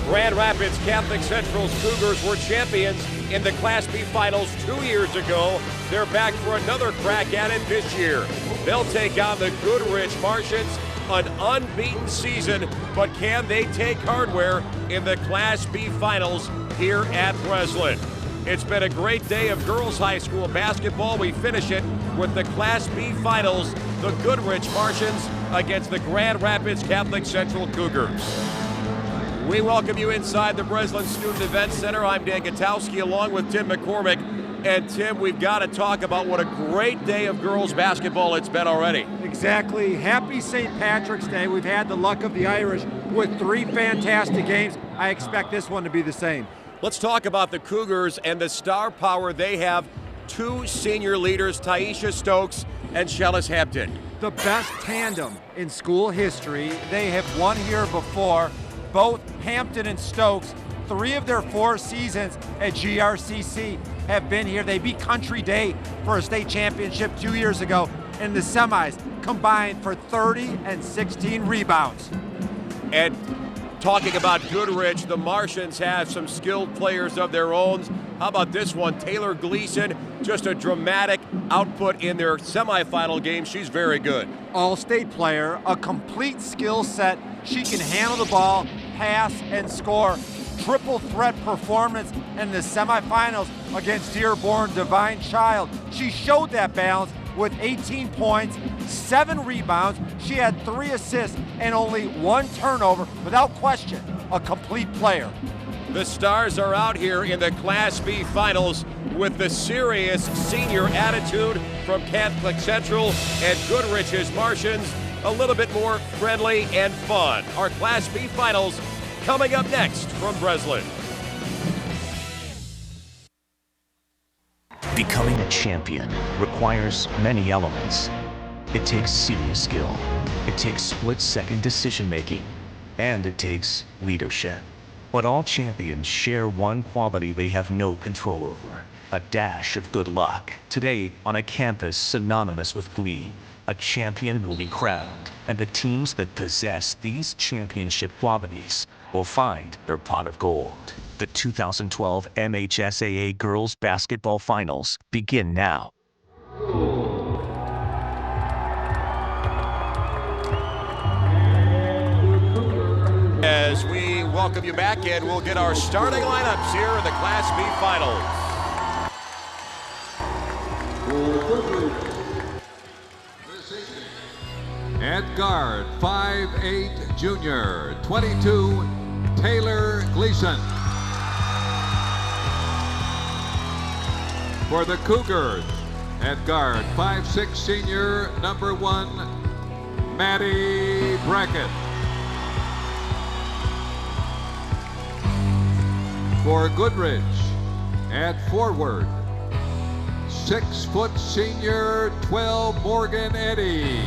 Grand Rapids Catholic Central's Cougars were champions in the Class B Finals 2 years ago. They're back for another crack at it this year. They'll take on the Goodrich Martians, an unbeaten season, but can they take hardware in the Class B Finals here at Breslin? It's been a great day of girls high school basketball. We finish it with the Class B Finals, the Goodrich Martians against the Grand Rapids Catholic Central Cougars. We welcome you inside the Breslin Student Event Center. I'm Dan Gutowski along with Tim McCormick. And Tim, we've got to talk about what a great day of girls basketball it's been already. Exactly. Happy St. Patrick's Day. We've had the luck of the Irish with 3 fantastic games. I expect this one to be the same. Let's talk about the Cougars and the star power they have. 2 senior leaders, Taisha Stokes and Shellis Hampton. The best tandem in school history. They have won here before. Both Hampton and Stokes, 3 of their 4 seasons at GRCC have been here. They beat Country Day for a state championship 2 years ago in the semis, combined for 30 and 16 rebounds. And talking about Goodrich, the Martians have some skilled players of their own. How about this one? Taylor Gleason, just a dramatic output in their semifinal game. She's very good. All-state player, a complete skill set. She can handle the ball, pass, and score. Triple threat performance in the semifinals against Dearborn Divine Child. She showed that balance with 18 points, 7 rebounds. She had 3 assists and only 1 turnover. Without question, a complete player. The Stars are out here in the Class B Finals with the serious senior attitude from Catholic Central, and Goodrich's Martians a little bit more friendly and fun. Our Class B Finals coming up next from Breslin. Becoming a champion requires many elements. It takes serious skill, it takes split-second decision-making, and it takes leadership. But all champions share one quality they have no control over: a dash of good luck. Today, on a campus synonymous with glee, a champion will be crowned, and the teams that possess these championship qualities will find their pot of gold. The 2012 MHSAA Girls Basketball Finals begin now. As we welcome you back, and we'll get our starting lineups here in the Class B Finals. At guard, 5'8" junior, 22, Taylor Gleason. For the Cougars, at guard, 5'6" senior, number 1, Maddie Brackett. For Goodrich, at forward, 6' senior, 12, Morgan Eddy.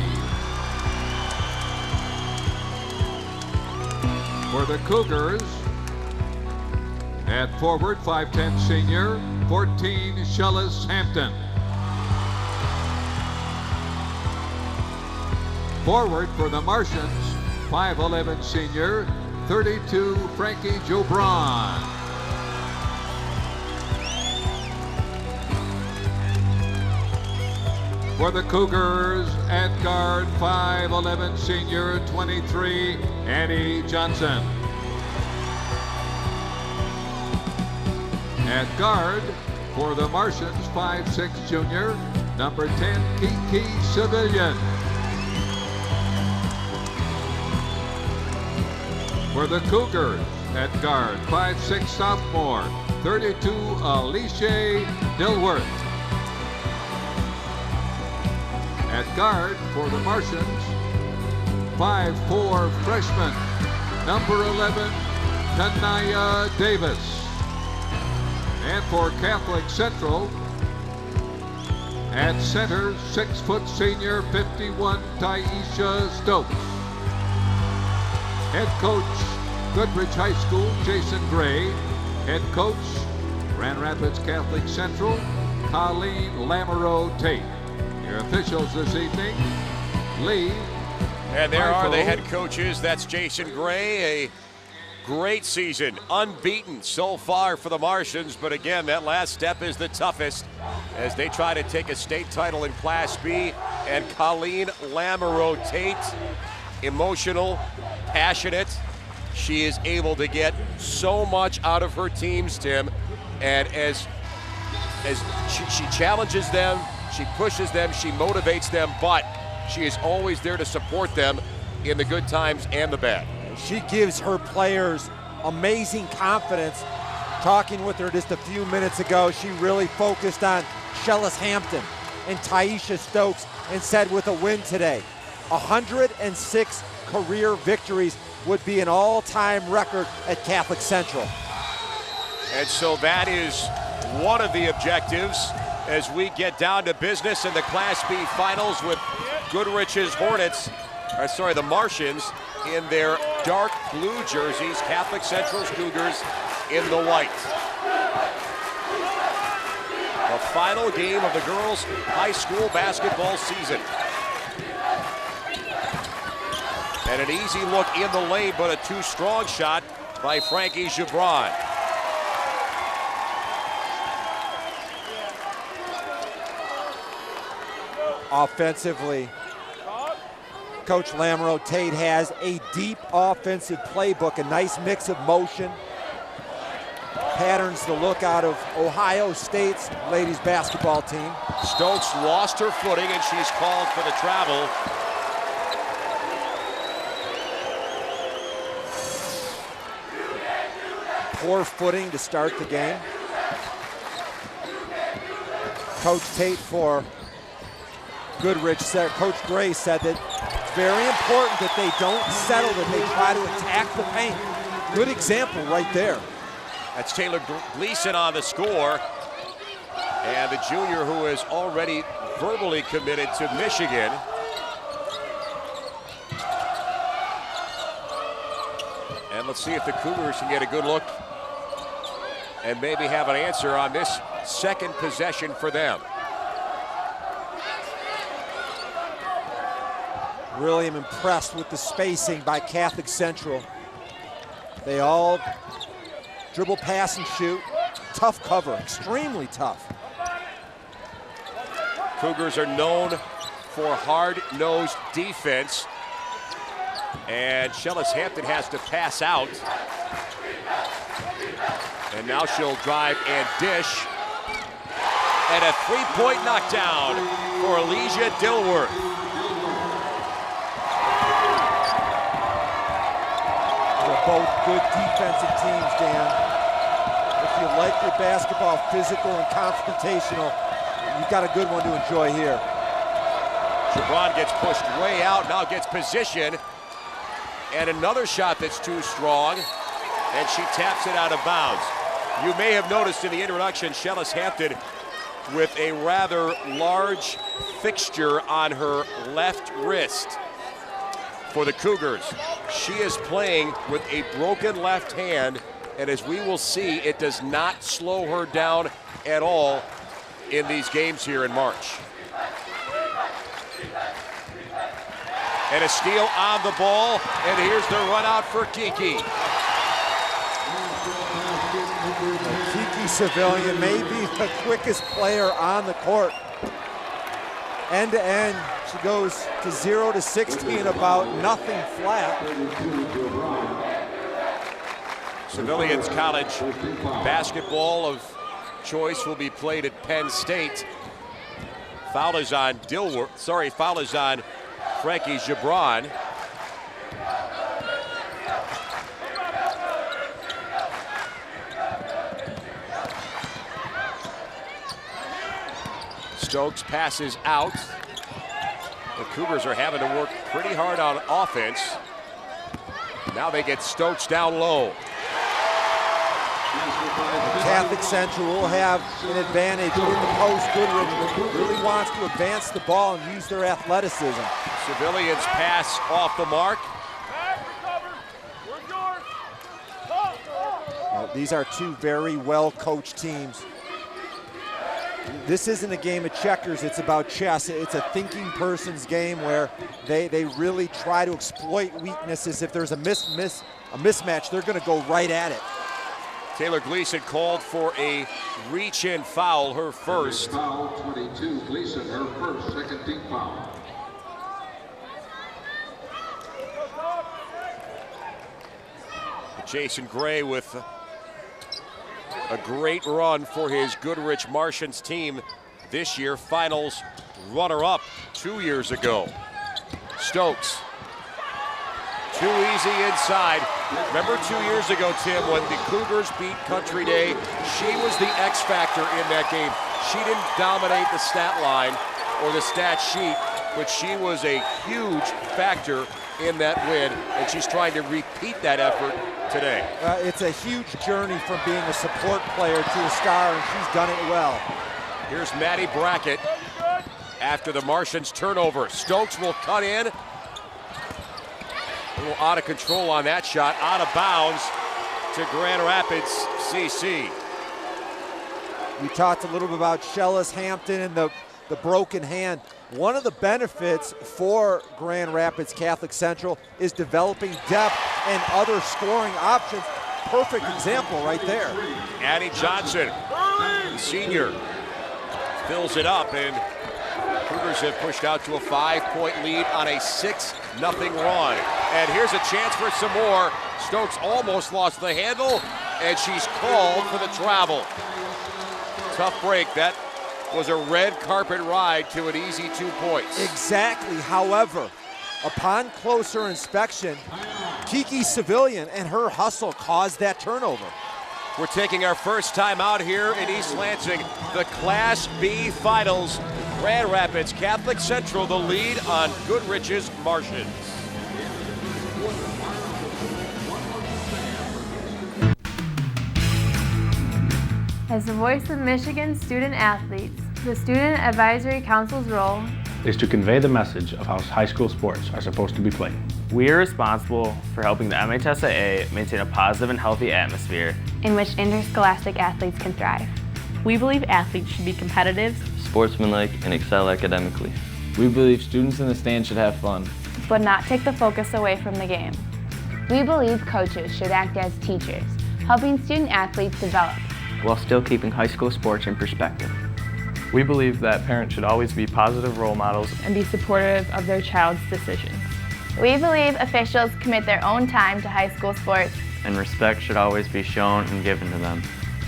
For the Cougars, at forward, 5'10" senior, 14, Shellis Hampton. Forward for the Martians, 5'11" senior, 32, Frankie Jobron. For the Cougars, at guard, 5'11" senior, 23, Annie Johnson. At guard, for the Martians, 5'6" junior, number 10, Kiki Civilian. For the Cougars, at guard, 5'6" sophomore, 32, Alicia Dilworth. At guard for the Martians, 5'4" freshman, number 11, Tanaya Davis. And for Catholic Central, at center, 6' senior, 51, Taisha Stokes. Head coach, Goodrich High School, Jason Gray. Head coach, Grand Rapids Catholic Central, Colleen Lamoureux Tate. Your officials this evening, Lee. And there are the head coaches. That's Jason Gray, a Great season, unbeaten so far for the Martians, but again, that last step is the toughest as they try to take a state title in Class B. And Colleen Lamoureux-Tate, emotional, passionate. She is able to get so much out of her teams, Tim, and as she challenges them, she pushes them, she motivates them, but she is always there to support them in the good times and the bad. She gives her players amazing confidence. Talking with her just a few minutes ago, she really focused on Shellis Hampton and Taisha Stokes and said with a win today, 106 career victories would be an all-time record at Catholic Central. And so that is one of the objectives as we get down to business in the Class B finals with Goodrich's the Martians in their dark blue jerseys, Catholic Central's Cougars in the white. The final game of the girls' high school basketball season. And an easy look in the lane, but a too strong shot by Frankie Gibran. Offensively, Coach Lamoureux-Tate has a deep offensive playbook, a nice mix of motion, patterns to look out of Ohio State's ladies basketball team. Stokes lost her footing and she's called for the travel. Poor footing to start the game. Coach Tate for Goodrich said, Coach Gray said that it's very important that they don't settle, that they try to attack the paint. Good example right there. That's Taylor Gleason on the score. And the junior who is already verbally committed to Michigan. And let's see if the Cougars can get a good look and maybe have an answer on this second possession for them. Really am impressed with the spacing by Catholic Central. They all dribble, pass, and shoot. Tough cover, extremely tough. Cougars are known for hard-nosed defense. And Shellis Hampton has to pass out. And now she'll drive and dish. And a three-point knockdown for Elijah Dilworth. They're both good defensive teams, Dan. If you like your basketball physical and confrontational, you've got a good one to enjoy here. Gibran gets pushed way out, now gets position. And another shot that's too strong, and she taps it out of bounds. You may have noticed in the introduction, Shellis Hampton with a rather large fixture on her left wrist for the Cougars. She is playing with a broken left hand, and as we will see, it does not slow her down at all in these games here in March. And a steal on the ball, and here's the run out for Kiki. Kiki Civilian may be the quickest player on the court. End to end, she goes to 0 to 60 about nothing flat. Civilians College basketball of choice will be played at Penn State. Foul is on foul is on Frankie Gibran. Stokes passes out. The Cougars are having to work pretty hard on offense. Now they get Stokes down low. Catholic Central will have an advantage in the post. Goodrich really wants to advance the ball and use their athleticism. Civilians pass off the mark. Well, these are two very well-coached teams. This isn't a game of checkers, it's about chess. It's a thinking person's game where they really try to exploit weaknesses. If there's a mismatch, they're gonna go right at it. Taylor Gleason called for a reach-in foul, her first. Foul 22, Gleason, her first, second team foul. Jason Gray with a great run for his Goodrich Martians team this year. Finals runner-up 2 years ago. Stokes. Too easy inside. Remember 2 years ago, Tim, when the Cougars beat Country Day, she was the X factor in that game. She didn't dominate the stat line or the stat sheet, but she was a huge factor in that win, and she's trying to repeat that effort today. It's a huge journey from being a support player to a star, and she's done it well. Here's Maddie Brackett after the Martians turnover. Stokes will cut in. A little out of control on that shot, out of bounds to Grand Rapids CC. We talked a little bit about Shellis Hampton and the broken hand. One of the benefits for Grand Rapids Catholic Central is developing depth and other scoring options. Perfect example right there. Addie Johnson, the senior, fills it up, and Cougars have pushed out to a 5-point lead on a 6-0 run. And here's a chance for some more. Stokes almost lost the handle, and she's called for the travel. Tough break. That was a red carpet ride to an easy 2 points. Exactly. However, upon closer inspection, Kiki Civilian and her hustle caused that turnover. We're taking our first time out here in East Lansing. The Class B Finals. Grand Rapids Catholic Central, the lead on Goodrich's Martians. As the voice of Michigan student athletes, the Student Advisory Council's role is to convey the message of how high school sports are supposed to be played. We are responsible for helping the MHSAA maintain a positive and healthy atmosphere in which interscholastic athletes can thrive. We believe athletes should be competitive, sportsmanlike, and excel academically. We believe students in the stands should have fun, but not take the focus away from the game. We believe coaches should act as teachers, helping student athletes develop, while still keeping high school sports in perspective. We believe that parents should always be positive role models and be supportive of their child's decisions. We believe officials commit their own time to high school sports, and respect should always be shown and given to them.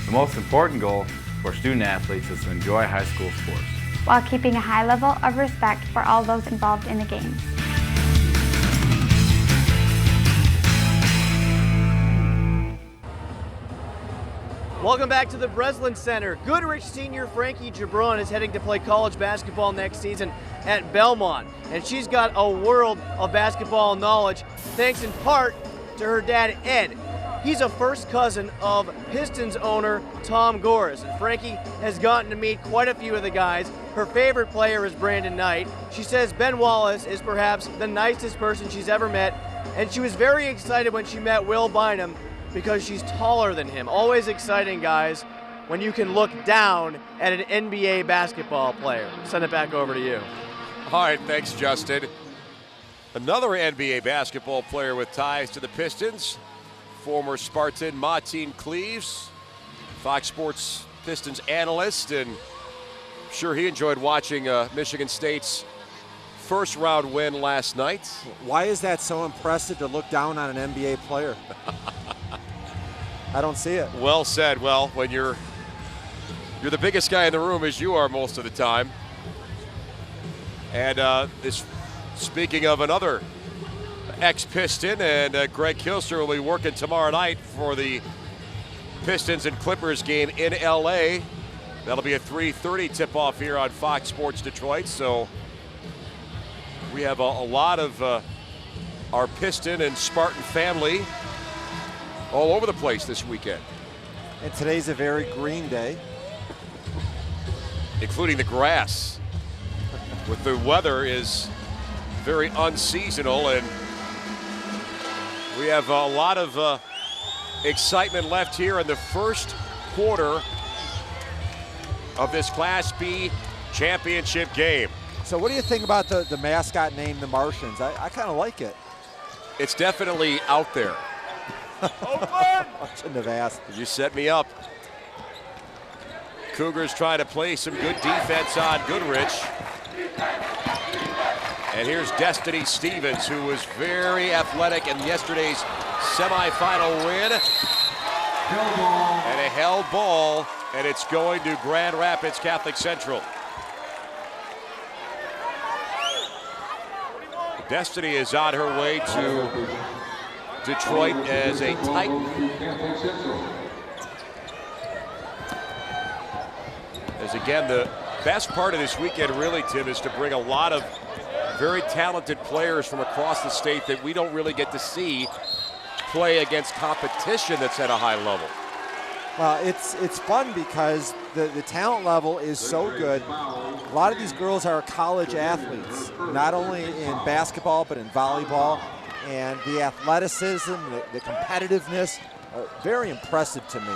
The most important goal for student athletes is to enjoy high school sports, while keeping a high level of respect for all those involved in the games. Welcome back to the Breslin Center. Goodrich senior Frankie Gibron is heading to play college basketball next season at Belmont. And she's got a world of basketball knowledge, thanks in part to her dad, Ed. He's a first cousin of Pistons owner Tom Gores. And Frankie has gotten to meet quite a few of the guys. Her favorite player is Brandon Knight. She says Ben Wallace is perhaps the nicest person she's ever met. And she was very excited when she met Will Bynum, because she's taller than him. Always exciting, guys, when you can look down at an NBA basketball player. Send it back over to you. All right, thanks, Justin. Another NBA basketball player with ties to the Pistons, former Spartan Martin Cleaves, Fox Sports Pistons analyst, and I'm sure he enjoyed watching Michigan State's first round win last night. Why is that so impressive to look down on an NBA player? I don't see it. Well said. Well, when you're the biggest guy in the room, as you are most of the time. And speaking of another ex-Piston, and Greg Kilster will be working tomorrow night for the Pistons and Clippers game in LA. That'll be a 3:30 tip-off here on Fox Sports Detroit. So we have a lot of our Piston and Spartan family all over the place this weekend. And today's a very green day. Including the grass. With the weather is very unseasonal, and we have a lot of excitement left here in the first quarter of this Class B championship game. So what do you think about the mascot name, the Martians? I kind of like it. It's definitely out there. I shouldn't have asked. You set me up. Cougars trying to play some good defense on Goodrich. And here's Destiny Stevens, who was very athletic in yesterday's semifinal win. And a held ball, and it's going to Grand Rapids Catholic Central. Destiny is on her way to Detroit as a Titan. As again, the best part of this weekend really, Tim, is to bring a lot of very talented players from across the state that we don't really get to see play against competition that's at a high level. Well, it's fun because the talent level is so good. A lot of these girls are college athletes, not only in basketball but in volleyball, and the athleticism, the competitiveness, are very impressive to me.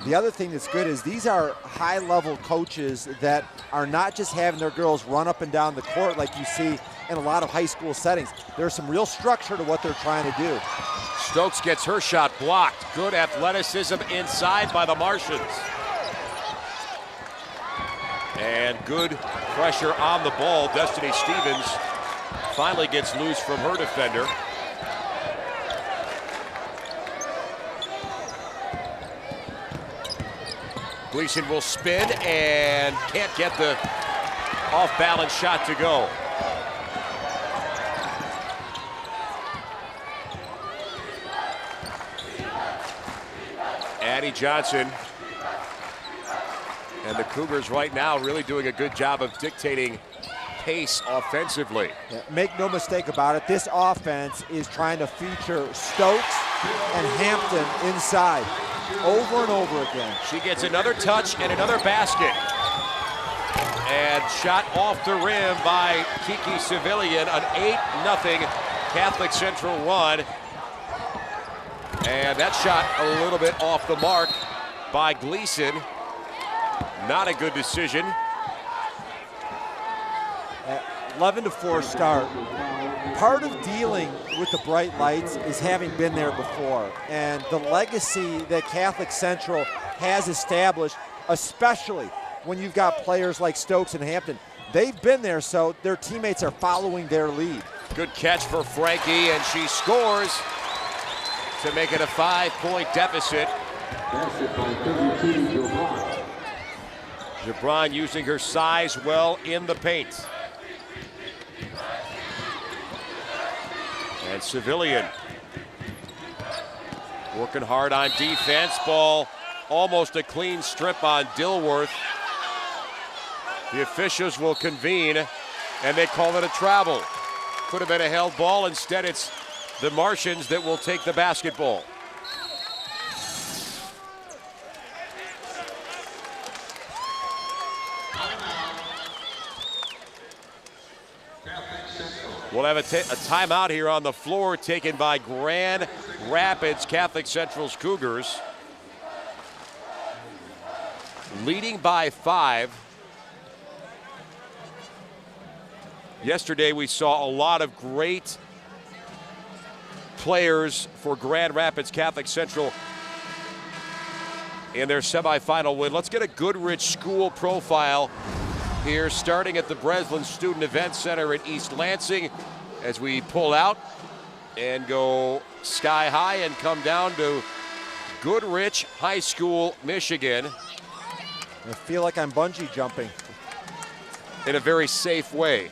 The other thing that's good is these are high-level coaches that are not just having their girls run up and down the court like you see in a lot of high school settings. There's some real structure to what they're trying to do. Stokes gets her shot blocked. Good athleticism inside by the Martians. And good pressure on the ball. Destiny Stevens finally gets loose from her defender. Gleason will spin and can't get the off-balance shot to go. Addie Johnson and the Cougars right now really doing a good job of dictating pace offensively. Yeah, make no mistake about it, this offense is trying to feature Stokes and Hampton inside over and over again. She gets another touch and another basket. And shot off the rim by Kiki Civilian, an 8-0 Catholic Central run. And that shot a little bit off the mark by Gleason. Not a good decision. 11-4 start. Part of dealing with the bright lights is having been there before, and the legacy that Catholic Central has established, especially when you've got players like Stokes and Hampton. They've been there, so their teammates are following their lead. Good catch for Frankie, and she scores to make it a 5-point deficit. Gibran using her size well in the paint. And Civilian working hard on defense. Ball almost a clean strip on Dilworth. The officials will convene and they call it a travel. Could have been a held ball. Instead, it's the Martians that will take the basketball. We'll have a timeout here on the floor taken by Grand Rapids Catholic Central's Cougars. Leading by 5. Yesterday we saw a lot of great players for Grand Rapids Catholic Central in their semifinal win. Let's get a Goodrich school profile here, starting at the Breslin Student Event Center in East Lansing, as we pull out and go sky high and come down to Goodrich High School, Michigan. I feel like I'm bungee jumping. In a very safe way.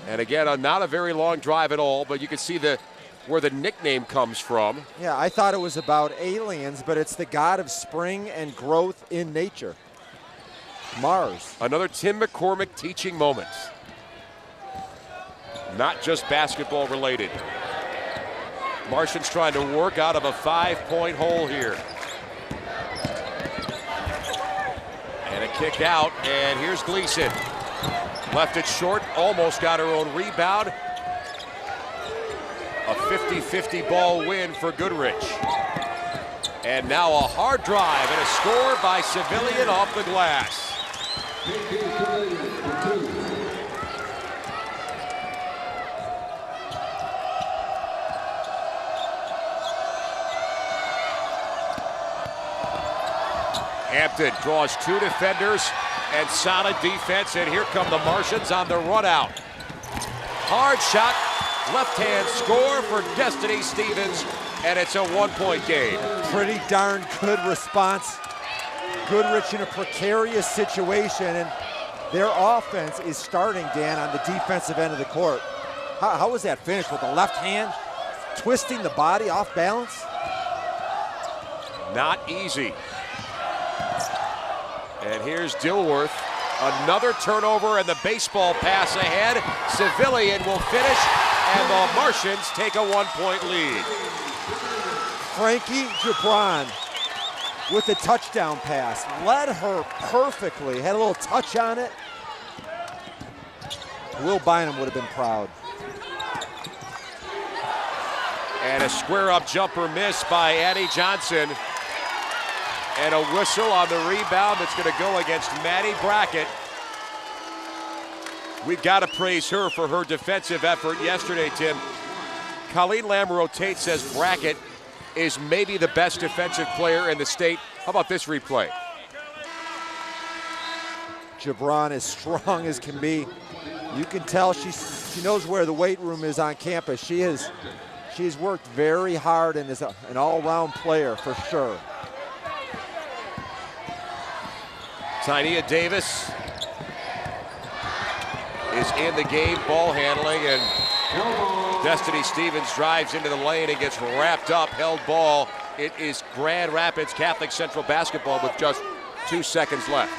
And again, not a very long drive at all, but you can see where the nickname comes from. Yeah, I thought it was about aliens, but it's the god of spring and growth in nature. Mars. Another Tim McCormick teaching moment. Not just basketball related. Martians trying to work out of a 5-point hole here. And a kick out, and here's Gleason. Left it short, almost got her own rebound. A 50-50 ball win for Goodrich. And now a hard drive and a score by Civilian off the glass. Hampton draws 2 defenders and solid defense, and here come the Martians on the run out. Hard shot, left hand score for Destiny Stevens, and it's a 1-point game. Pretty darn good response. Goodrich in a precarious situation, and their offense is starting, Dan, on the defensive end of the court. How was that finished with the left hand, twisting the body off balance? Not easy. And here's Dilworth. Another turnover and the baseball pass ahead. Civilian will finish, and the Martians take a 1-point lead. Frankie Gibran with the touchdown pass. Led her perfectly, had a little touch on it. Will Bynum would have been proud. And a square-up jumper missed by Addie Johnson. And a whistle on the rebound that's going to go against Maddie Brackett. We've got to praise her for her defensive effort yesterday, Tim. Colleen Lamoureux-Tate says Brackett is maybe the best defensive player in the state. How about this replay? Gibran is strong as can be. You can tell she knows where the weight room is on campus. She's worked very hard and is an all-around player for sure. Tynia Davis is in the game, ball handling, and Destiny Stevens drives into the lane and gets wrapped up, held ball. It is Grand Rapids Catholic Central basketball with just 2 seconds left.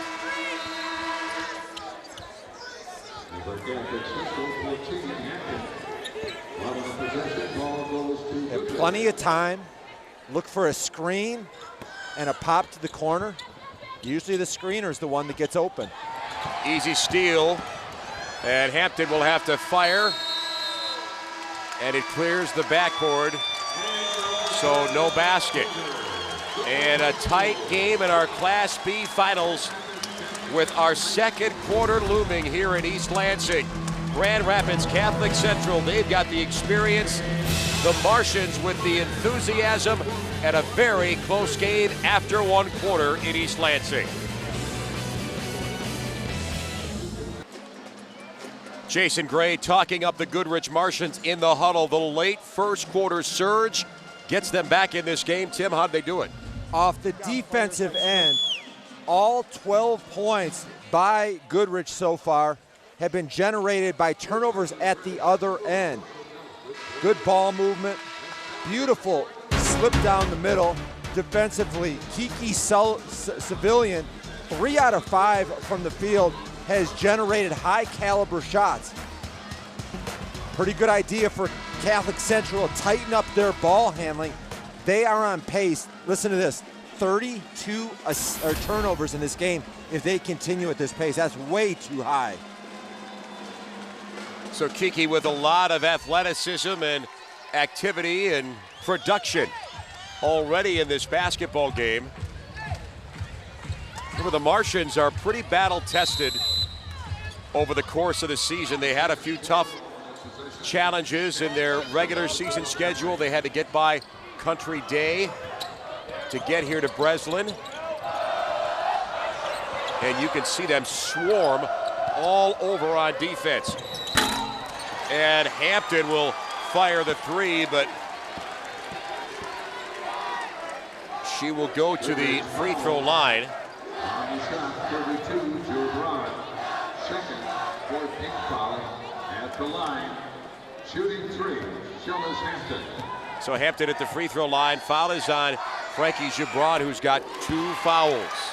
Have plenty of time. Look for a screen and a pop to the corner. Usually the screener is the one that gets open. Easy steal, and Hampton will have to fire, and it clears the backboard, so no basket. And a tight game in our Class B finals with our second quarter looming here in East Lansing. Grand Rapids Catholic Central, they've got the experience. The Martians with the enthusiasm, and a very close game after 1 quarter in East Lansing. Jason Gray talking up the Goodrich Martians in the huddle. The late first quarter surge gets them back in this game. Tim, how'd they do it? Off the defensive end, all 12 points by Goodrich so far have been generated by turnovers at the other end. Good ball movement, beautiful slip down the middle. Defensively, Kiki Civilian, 3 out of 5 from the field, has generated high caliber shots. Pretty good idea for Catholic Central to tighten up their ball handling. They are on pace, listen to this, 32 turnovers in this game if they continue at this pace. That's way too high. So Kiki with a lot of athleticism and activity and production already in this basketball game. Remember, the Martians are pretty battle-tested over the course of the season. They had a few tough challenges in their regular season schedule. They had to get by Country Day to get here to Breslin. And you can see them swarm all over on defense. And Hampton will fire the 3, but she will go to the free throw line. On the shot, 32, Gibran. Second, 14th foul at the line. Shooting 3, Shellis Hampton. So Hampton at the free throw line. Foul is on Frankie Gibran, who's got 2 fouls.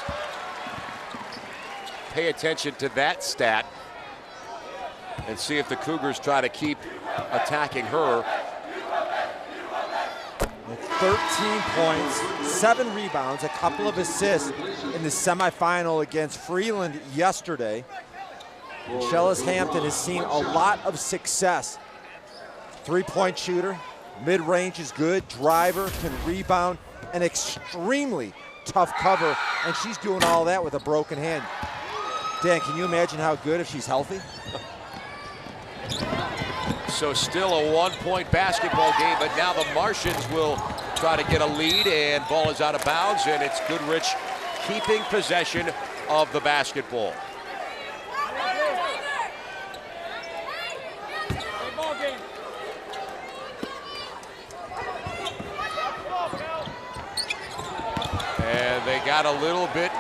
Pay attention to that stat and see if the Cougars try to keep attacking her. 13 points, 7 rebounds, a couple of assists in the semifinal against Freeland yesterday. Shellis Hampton has seen a lot of success. 3-point shooter, mid-range is good, driver, can rebound, an extremely tough cover, and she's doing all that with a broken hand. Dan, can you imagine how good if she's healthy? So still a one-point basketball game, but now the Martians will try to get a lead, and ball is out of bounds, and it's Goodrich keeping possession of the basketball. And they got a little bit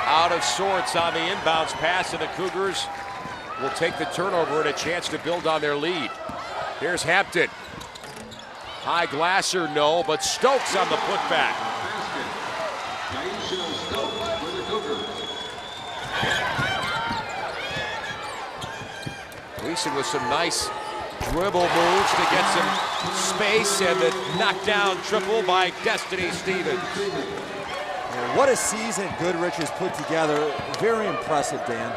out of sorts on the inbounds pass, and the Cougars will take the turnover and a chance to build on their lead. Here's Hampton. High Glasser, no, but Stokes on the putback. Gleason with some nice dribble moves to get some space, and the knockdown triple by Destiny Stevens. What a season Goodrich has put together. Very impressive, Dan.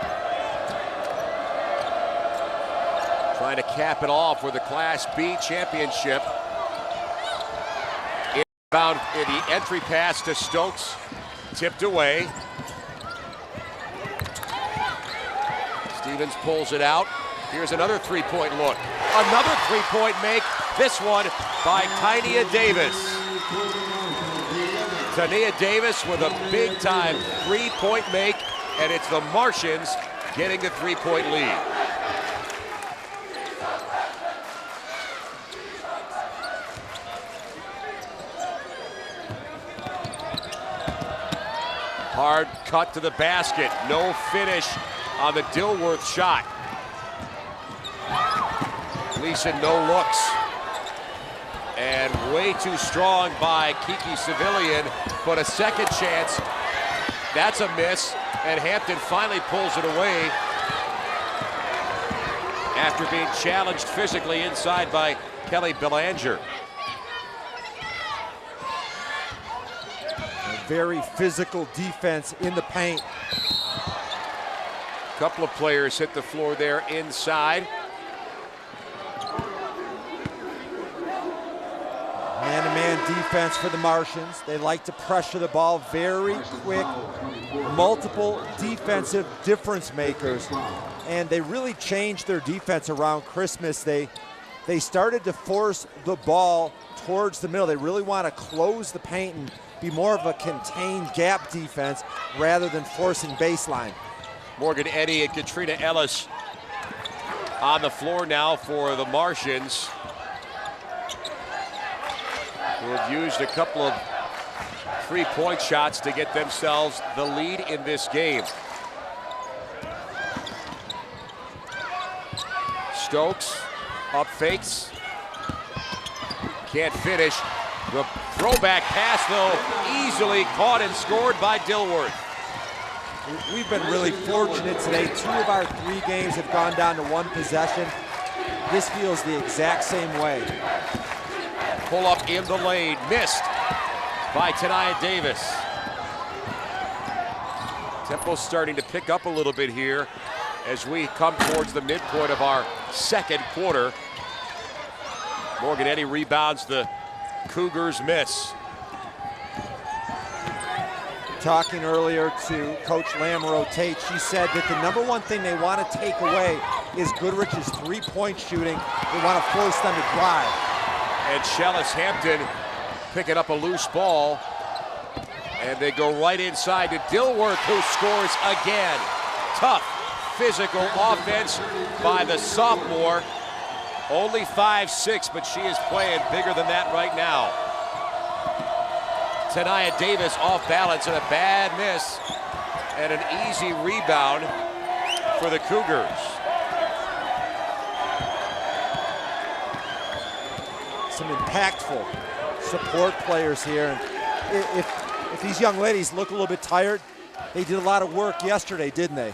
Trying to cap it off for the Class B championship. Inbound in the entry pass to Stokes, tipped away. Stevens pulls it out. Here's another three-point look. Another three-point make, this one by Tania Davis. Tania Davis with a big-time three-point make, and it's the Martians getting the three-point lead. Hard cut to the basket, no finish on the Dilworth shot. Gleason, no looks. And way too strong by Kiki Civilian, but a second chance. That's a miss, and Hampton finally pulls it away after being challenged physically inside by Kelly Belanger. A very physical defense in the paint. A couple of players hit the floor there inside. Man-to-man defense for the Martians. They like to pressure the ball, very quick, multiple defensive difference makers. And they really changed their defense around Christmas. They started to force the ball towards the middle. They really want to close the paint and be more of a contained gap defense rather than forcing baseline. Morgan Eddy and Katrina Ellis on the floor now for the Martians, who have used a couple of three-point shots to get themselves the lead in this game. Stokes up fakes, can't finish. The throwback pass, though, easily caught and scored by Dilworth. We've been really fortunate today. 2 of our 3 games have gone down to 1 possession. This feels the exact same way. Pull up in the lane, missed by Tania Davis. Tempo's starting to pick up a little bit here as we come towards the midpoint of our second quarter. Morgan Eddy rebounds the Cougars miss. Talking earlier to Coach Lamoureux Tate, she said that the #1 thing they want to take away is Goodrich's three-point shooting. They want to force them to drive. And Shellis Hampton picking up a loose ball. And they go right inside to Dilworth, who scores again. Tough physical offense by the sophomore. Only 5'6", but she is playing bigger than that right now. Tania Davis off balance and a bad miss, and an easy rebound for the Cougars. Some impactful support players here. And if these young ladies look a little bit tired, they did a lot of work yesterday, didn't they?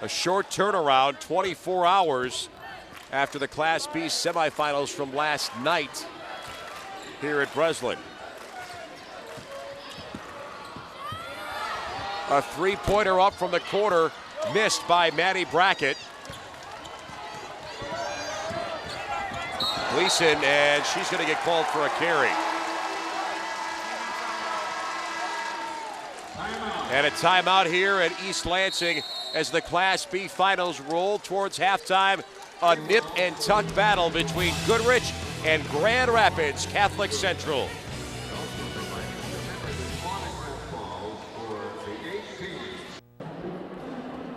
A short turnaround, 24 hours after the Class B semifinals from last night here at Breslin. A three-pointer up from the corner, missed by Maddie Brackett. Gleason, and she's going to get called for a carry. And a timeout here at East Lansing as the Class B finals roll towards halftime. A nip and tuck battle between Goodrich and Grand Rapids Catholic Central.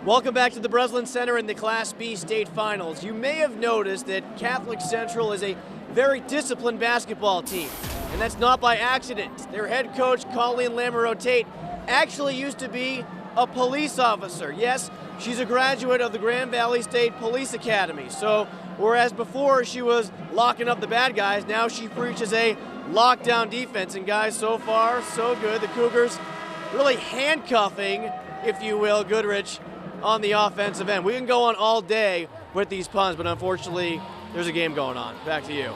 Welcome back to the Breslin Center in the Class B state finals. You may have noticed that Catholic Central is a very disciplined basketball team, and that's not by accident. Their head coach, Colleen Lamoureux-Tate, actually used to be a police officer. Yes, she's a graduate of the Grand Valley State Police Academy. So whereas before she was locking up the bad guys, now she preaches a lockdown defense. And guys, so far, so good. The Cougars really handcuffing, if you will, Goodrich on the offensive end. We can go on all day with these puns, but unfortunately, there's a game going on. Back to you.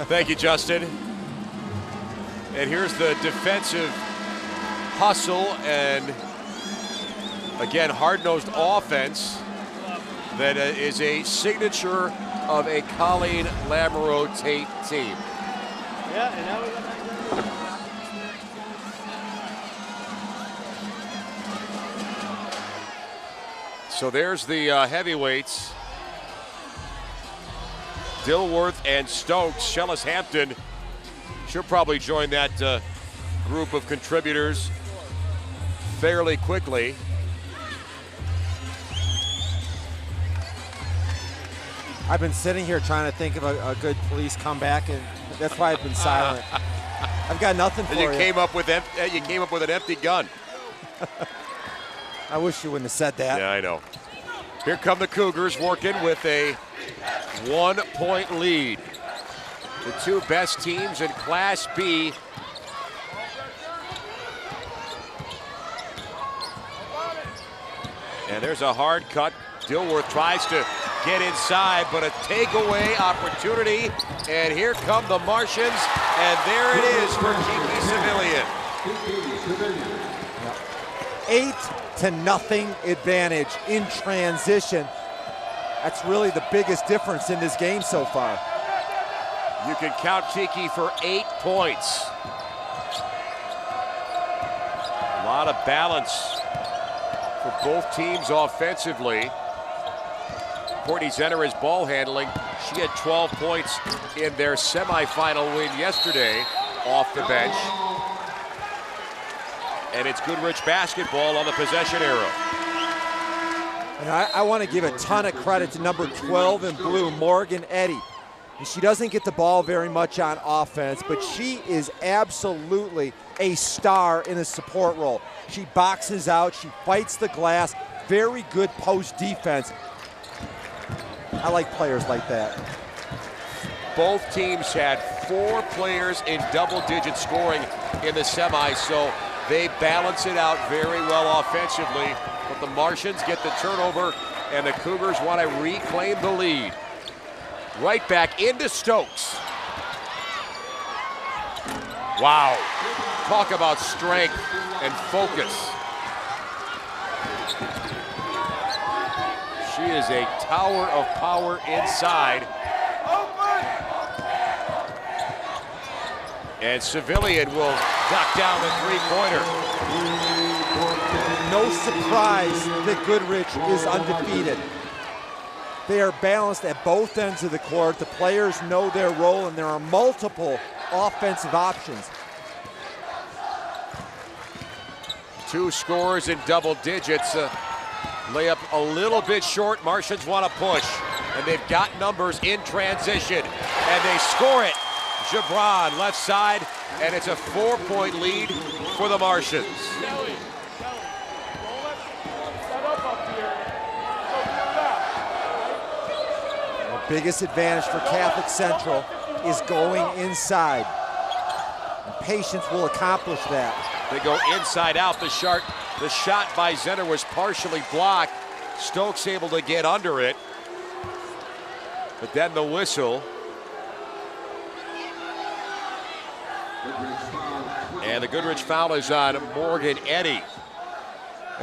Thank you, Justin. And here's the defensive hustle and, again, hard-nosed offense that is a signature of a Colleen Lamoureux-Tate team. Yeah, and now we got back. So there's the heavyweights. Dilworth and Stokes. Shellis Hampton should probably join that group of contributors fairly quickly. I've been sitting here trying to think of a good police comeback, and that's why I've been silent. I've got nothing for you. You came up with an empty gun. I wish you wouldn't have said that. Yeah, I know. Here come the Cougars working with a 1-point lead. The two best teams in Class B. And there's a hard cut. Dilworth tries to get inside, but a takeaway opportunity. And here come the Martians, and there it is for Kiki Civilian. 8-0 advantage in transition. That's really the biggest difference in this game so far. You can count Kiki for 8 points. A lot of balance for both teams offensively. Courtney Zenner is ball handling. She had 12 points in their semifinal win yesterday off the bench. And it's Goodrich basketball on the possession arrow. And I want to give a ton of credit to number 12 in blue, Morgan Eddy. And she doesn't get the ball very much on offense, but she is absolutely a star in a support role. She boxes out, she fights the glass, very good post defense. I like players like that. Both teams had 4 players in double-digit scoring in the semis, so they balance it out very well offensively. But the Martians get the turnover, and the Cougars want to reclaim the lead. Right back into Stokes. Wow. Talk about strength and focus. She is a tower of power inside. And Civilian will knock down the three-pointer. No surprise that Goodrich is undefeated. They are balanced at both ends of the court. The players know their role, and there are multiple offensive options. 2 scores in double digits. Layup a little bit short. Martians want to push, and they've got numbers in transition, and they score it. Gibran left side, and it's a 4-point lead for the Martians. The biggest advantage for Catholic Central is going inside. And patience will accomplish that. They go inside out. The shot by Zenner was partially blocked. Stokes able to get under it. But then the whistle. And the Goodrich foul is on Morgan Eddy.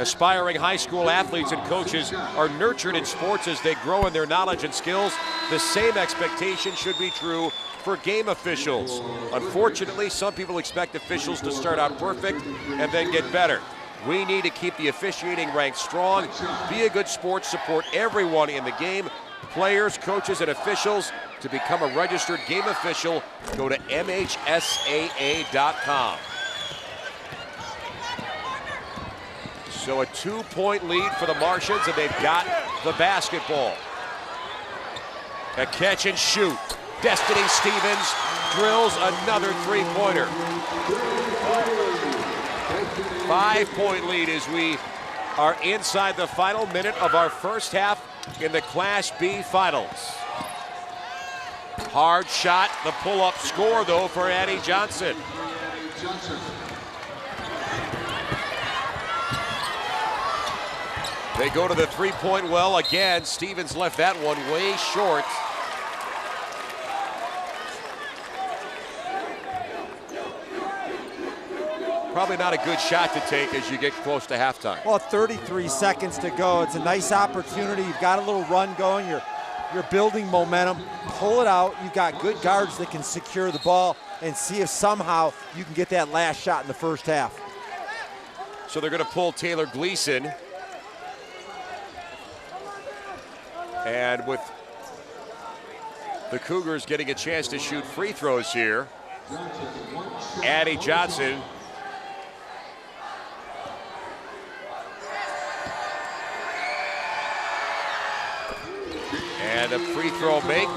Aspiring high school athletes and coaches are nurtured in sports as they grow in their knowledge and skills. The same expectation should be true for game officials. Unfortunately, some people expect officials to start out perfect and then get better. We need to keep the officiating ranks strong, be a good sport, support everyone in the game, players, coaches, and officials. To become a registered game official, go to MHSAA.com. So a 2-point lead for the Martians, and they've got the basketball. A catch and shoot. Destiny Stevens drills another three-pointer. 5-point lead as we are inside the final minute of our first half in the Class B finals. Hard shot, the pull-up score though for Addie Johnson. They go to the three-point well again. Stevens left that one way short. Probably not a good shot to take as you get close to halftime. Well, 33 seconds to go. It's a nice opportunity. You've got a little run going. You're building momentum. Pull it out. You've got good guards that can secure the ball and see if somehow you can get that last shot in the first half. So they're going to pull Taylor Gleason. And with the Cougars getting a chance to shoot free throws here, Addie Johnson and a free throw make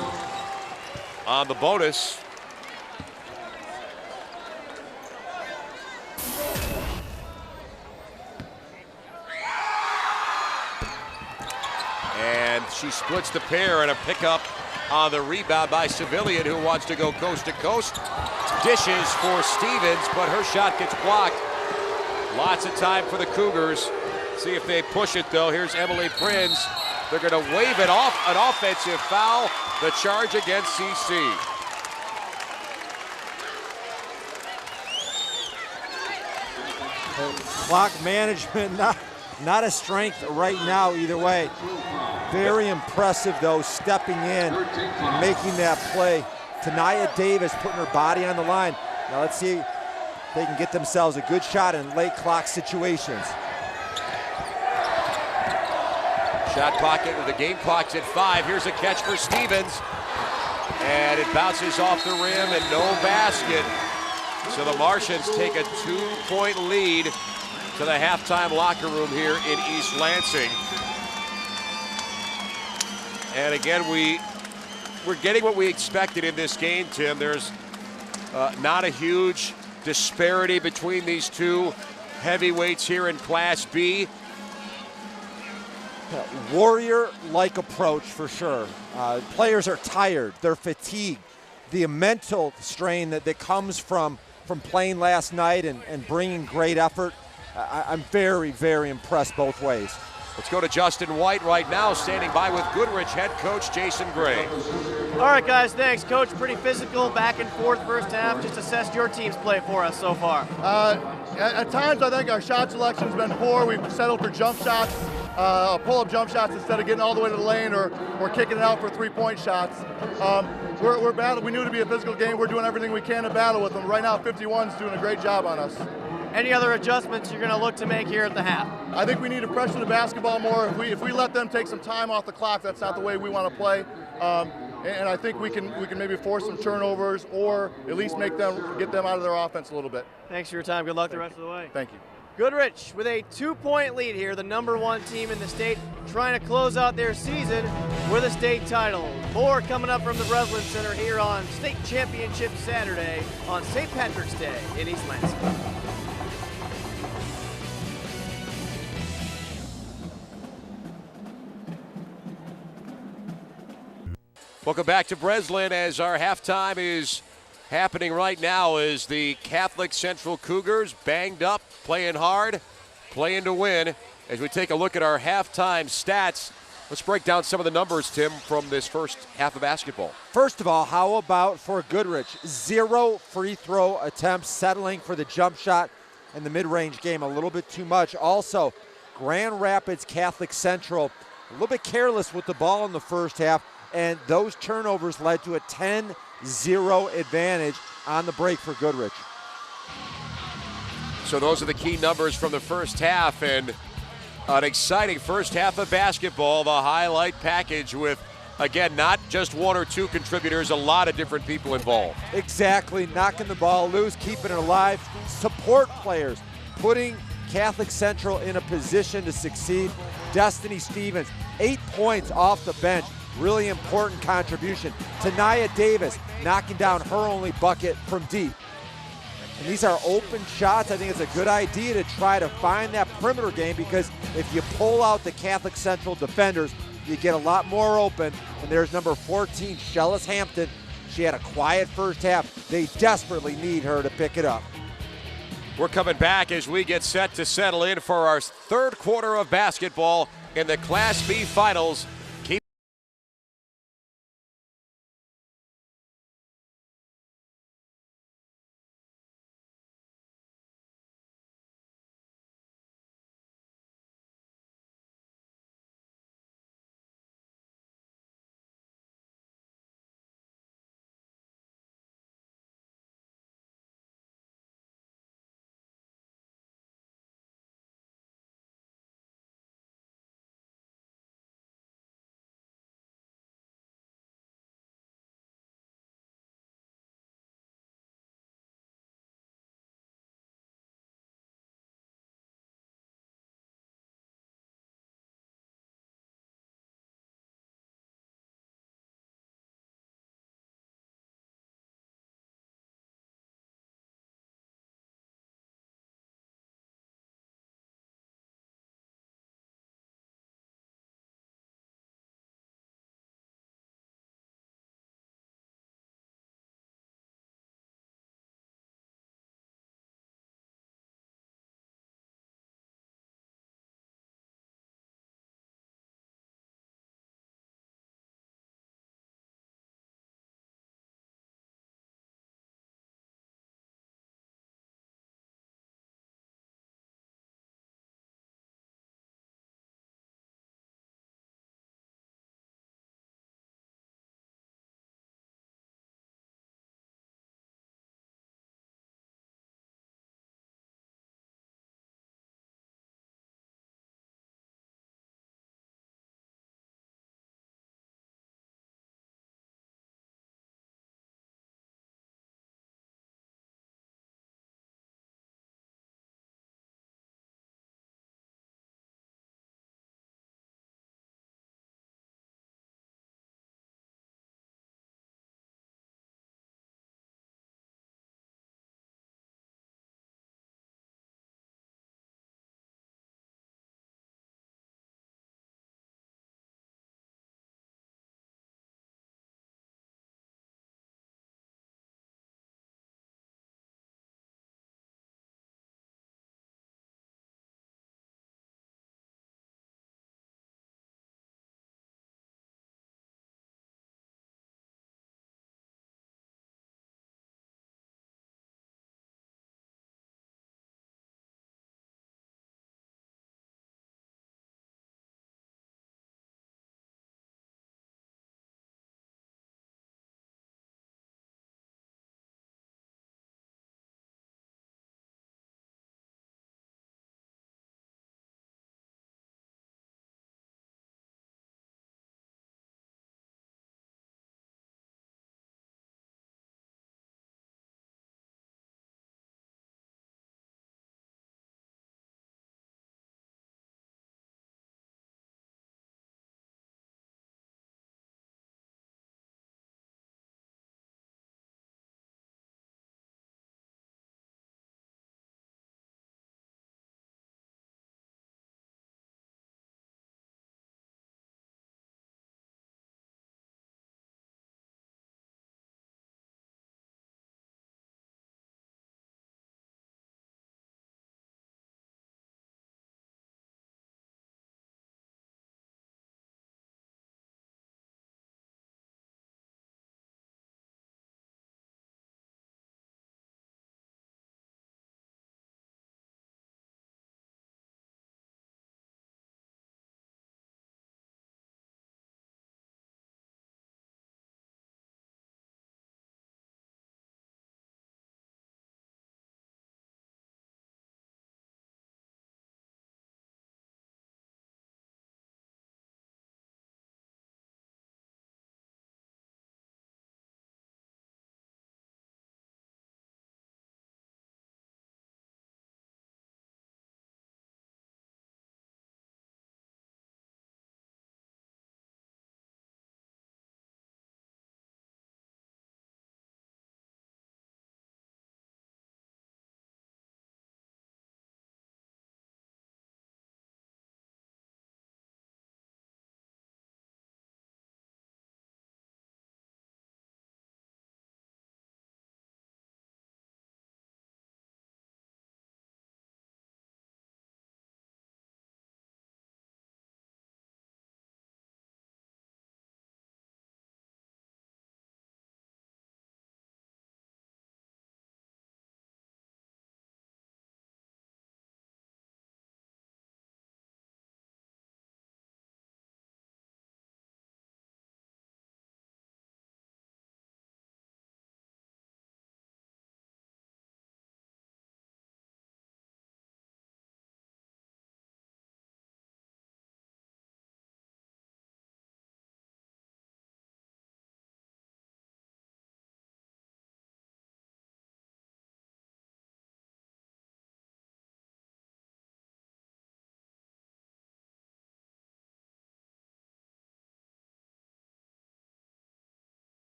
on the bonus. And she splits the pair, and a pickup on the rebound by Civilian, who wants to go coast to coast. Dishes for Stevens, but her shot gets blocked. Lots of time for the Cougars. See if they push it though. Here's Emily Prinz. They're going to wave it off, an offensive foul. The charge against CC. Clock management, not a strength right now either way. Very impressive though, stepping in and making that play. Tanaya Davis putting her body on the line. Now let's see if they can get themselves a good shot in late clock situations. Shot clock, the game clock's at 5. Here's a catch for Stevens. And it bounces off the rim and no basket. So the Martians take a 2-point lead to the halftime locker room here in East Lansing. And again, we're getting what we expected in this game, Tim. There's not a huge disparity between these two heavyweights here in Class B. Warrior-like approach for sure. Players are tired, they're fatigued. The mental strain that comes from playing last night and bringing great effort, I'm very, very impressed both ways. Let's go to Justin White right now, standing by with Goodrich head coach Jason Gray. All right, guys, thanks. Coach, pretty physical, back and forth first half. Just assess your team's play for us so far. At times, I think our shot selection's been poor. We've settled for jump shots, pull-up jump shots instead of getting all the way to the lane or kicking it out for three-point shots. We're battling. We knew it to be a physical game. We're doing everything we can to battle with them. Right now, 51's doing a great job on us. Any other adjustments you're going to look to make here at the half? I think we need to pressure the basketball more. If we let them take some time off the clock, that's not the way we want to play. And I think we can maybe force some turnovers or at least get them out of their offense a little bit. Thanks for your time. Good luck the rest of the way. Thank you. Goodrich with a 2-point lead here, the #1 team in the state, trying to close out their season with a state title. More coming up from the Breslin Center here on State Championship Saturday on St. Patrick's Day in East Lansing. Welcome back to Breslin as our halftime is happening right now as the Catholic Central Cougars banged up, playing hard, playing to win. As we take a look at our halftime stats, let's break down some of the numbers, Tim, from this first half of basketball. First of all, how about for Goodrich? 0 free throw attempts, settling for the jump shot and the mid-range game a little bit too much. Also, Grand Rapids Catholic Central a little bit careless with the ball in the first half, and those turnovers led to a 10-0 advantage on the break for Goodrich. So those are the key numbers from the first half, and an exciting first half of basketball, the highlight package with, again, not just one or two contributors, a lot of different people involved. Exactly, knocking the ball loose, keeping it alive, support players, putting Catholic Central in a position to succeed. Destiny Stevens, 8 points off the bench, really important contribution. Tanaya Davis knocking down her only bucket from deep. And these are open shots. I think it's a good idea to try to find that perimeter game, because if you pull out the Catholic Central defenders, you get a lot more open. And there's number 14, Shellis Hampton. She had a quiet first half. They desperately need her to pick it up. We're coming back as we get set to settle in for our third quarter of basketball in the Class B Finals.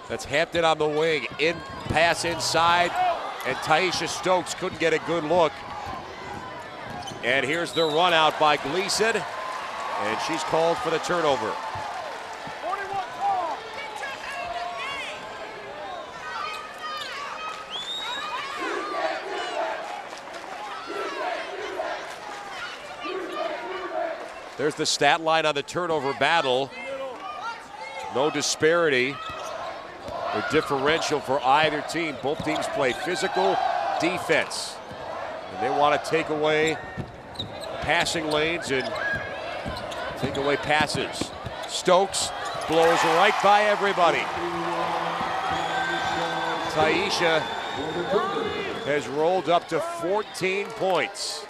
That's Hampton on the wing. Pass inside, and Taisha Stokes couldn't get a good look. And here's the run out by Gleason, and she's called for the turnover. There's the stat line on the turnover battle. No disparity or differential for either team. Both teams play physical defense. And they want to take away passing lanes and take away passes. Stokes blows right by everybody. Taisha has rolled up to 14 points.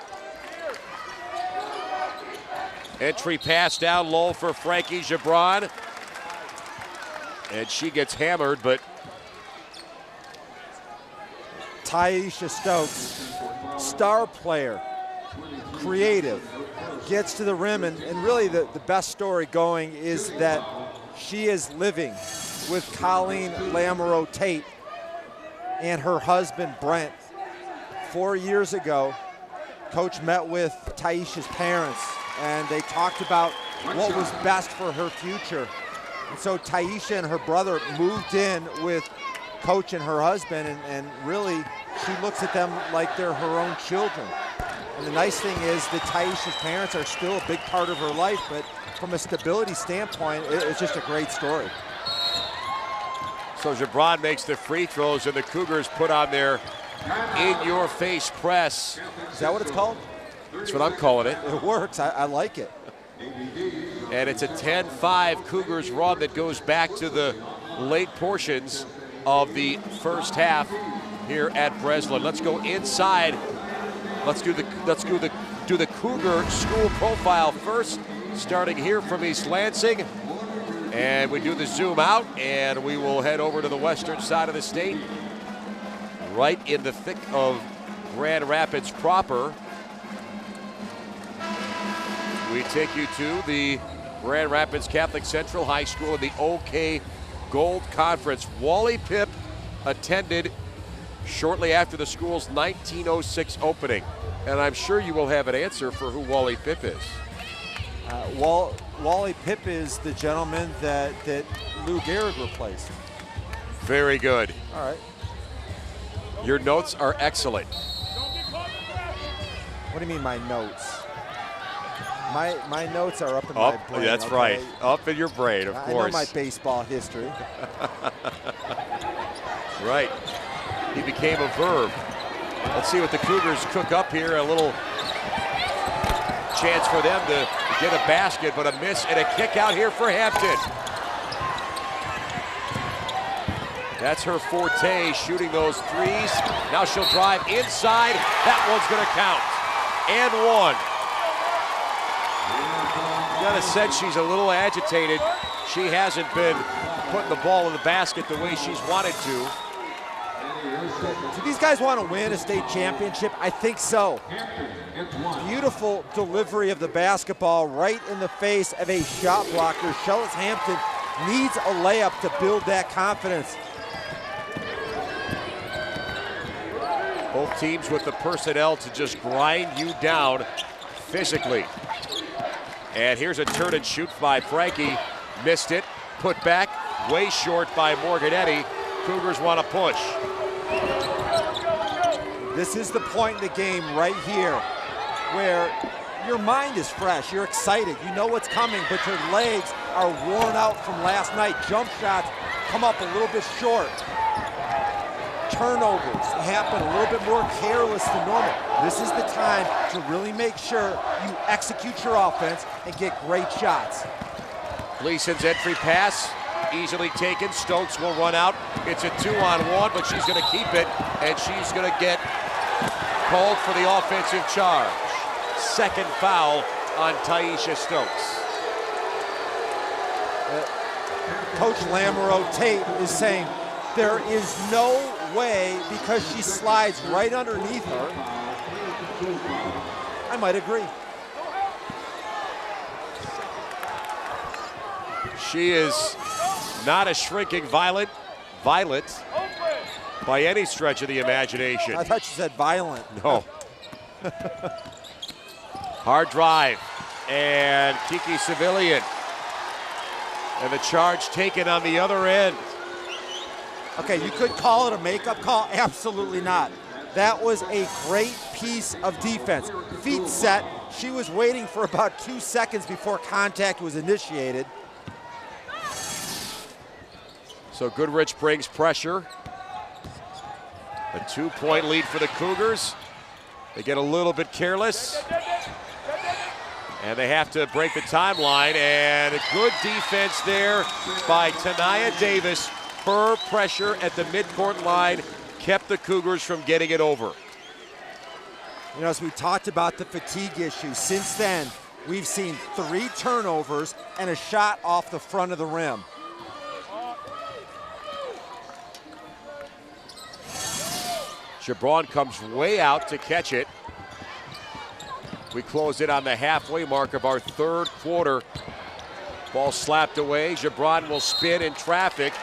Entry pass down low for Frankie Gibran. And she gets hammered, but Taisha Stokes, star player, creative, gets to the rim, and really the best story going is that she is living with Colleen Lamoureux Tate and her husband Brent. 4 years ago, Coach met with Taisha's parents, and they talked about what was best for her future. And so Taisha and her brother moved in with Coach and her husband, and really she looks at them like they're her own children. And the nice thing is that Taisha's parents are still a big part of her life, but from a stability standpoint, it's just a great story. So Gibran makes the free throws, and the Cougars put on their in-your-face press. Is that what it's called? That's what I'm calling it. It works. I like it. And it's a 10-5 Cougars run that goes back to the late portions of the first half here at Breslin. Let's go inside. Let's do the Cougar school profile first, starting here from East Lansing. And we do the zoom out, and we will head over to the western side of the state, right in the thick of Grand Rapids proper. We take you to the Grand Rapids Catholic Central High School in the OK Gold Conference. Wally Pipp attended shortly after the school's 1906 opening. And I'm sure you will have an answer for who Wally Pipp is. Wally Pipp is the gentleman that Lou Gehrig replaced. Very good. All right. Your notes are excellent. What do you mean my notes? My notes are up in my brain. That's okay? right. Up in your brain, of course. I know my baseball history. Right. He became a verb. Let's see what the Cougars cook up here. A little chance for them to get a basket, but a miss and a kick out here for Hampton. That's her forte, shooting those threes. Now she'll drive inside. That one's going to count. And one. You got a sense she's a little agitated. She hasn't been putting the ball in the basket the way she's wanted to. Do these guys want to win a state championship? I think so. Beautiful delivery of the basketball right in the face of a shot blocker. Shellis Hampton needs a layup to build that confidence. Both teams with the personnel to just grind you down physically. And here's a turn and shoot by Frankie. Missed it. Put back. Way short by Morganetti. Cougars want to push. This is the point in the game right here where your mind is fresh. You're excited. You know what's coming, but your legs are worn out from last night. Jump shots come up a little bit short. Turnovers happen a little bit more careless than normal. This is the time to really make sure you execute your offense and get great shots. Gleason's entry pass, easily taken. Stokes will run out. It's a 2-on-1, but she's going to keep it, and she's going to get called for the offensive charge. Second foul on Taisha Stokes. Coach Lamoureux Tate is saying there is no way, because she slides right underneath her. I might agree. She is Not a shrinking Violet by any stretch of the imagination. I thought you said violent. No. Hard drive, and Kiki Civilian. And the charge taken on the other end. Okay, you could call it a makeup call. Absolutely not. That was a great piece of defense. Feet set. She was waiting for about 2 seconds before contact was initiated. So Goodrich brings pressure. A 2-point lead for the Cougars. They get a little bit careless. And they have to break the timeline. And a good defense there by Tanaya Davis. Her pressure at the midcourt line kept the Cougars from getting it over. You know, as we talked about the fatigue issue, since then, we've seen 3 turnovers and a shot off the front of the rim. Gibran comes way out to catch it. We close it on the halfway mark of our third quarter. Ball slapped away. Gibran will spin in traffic.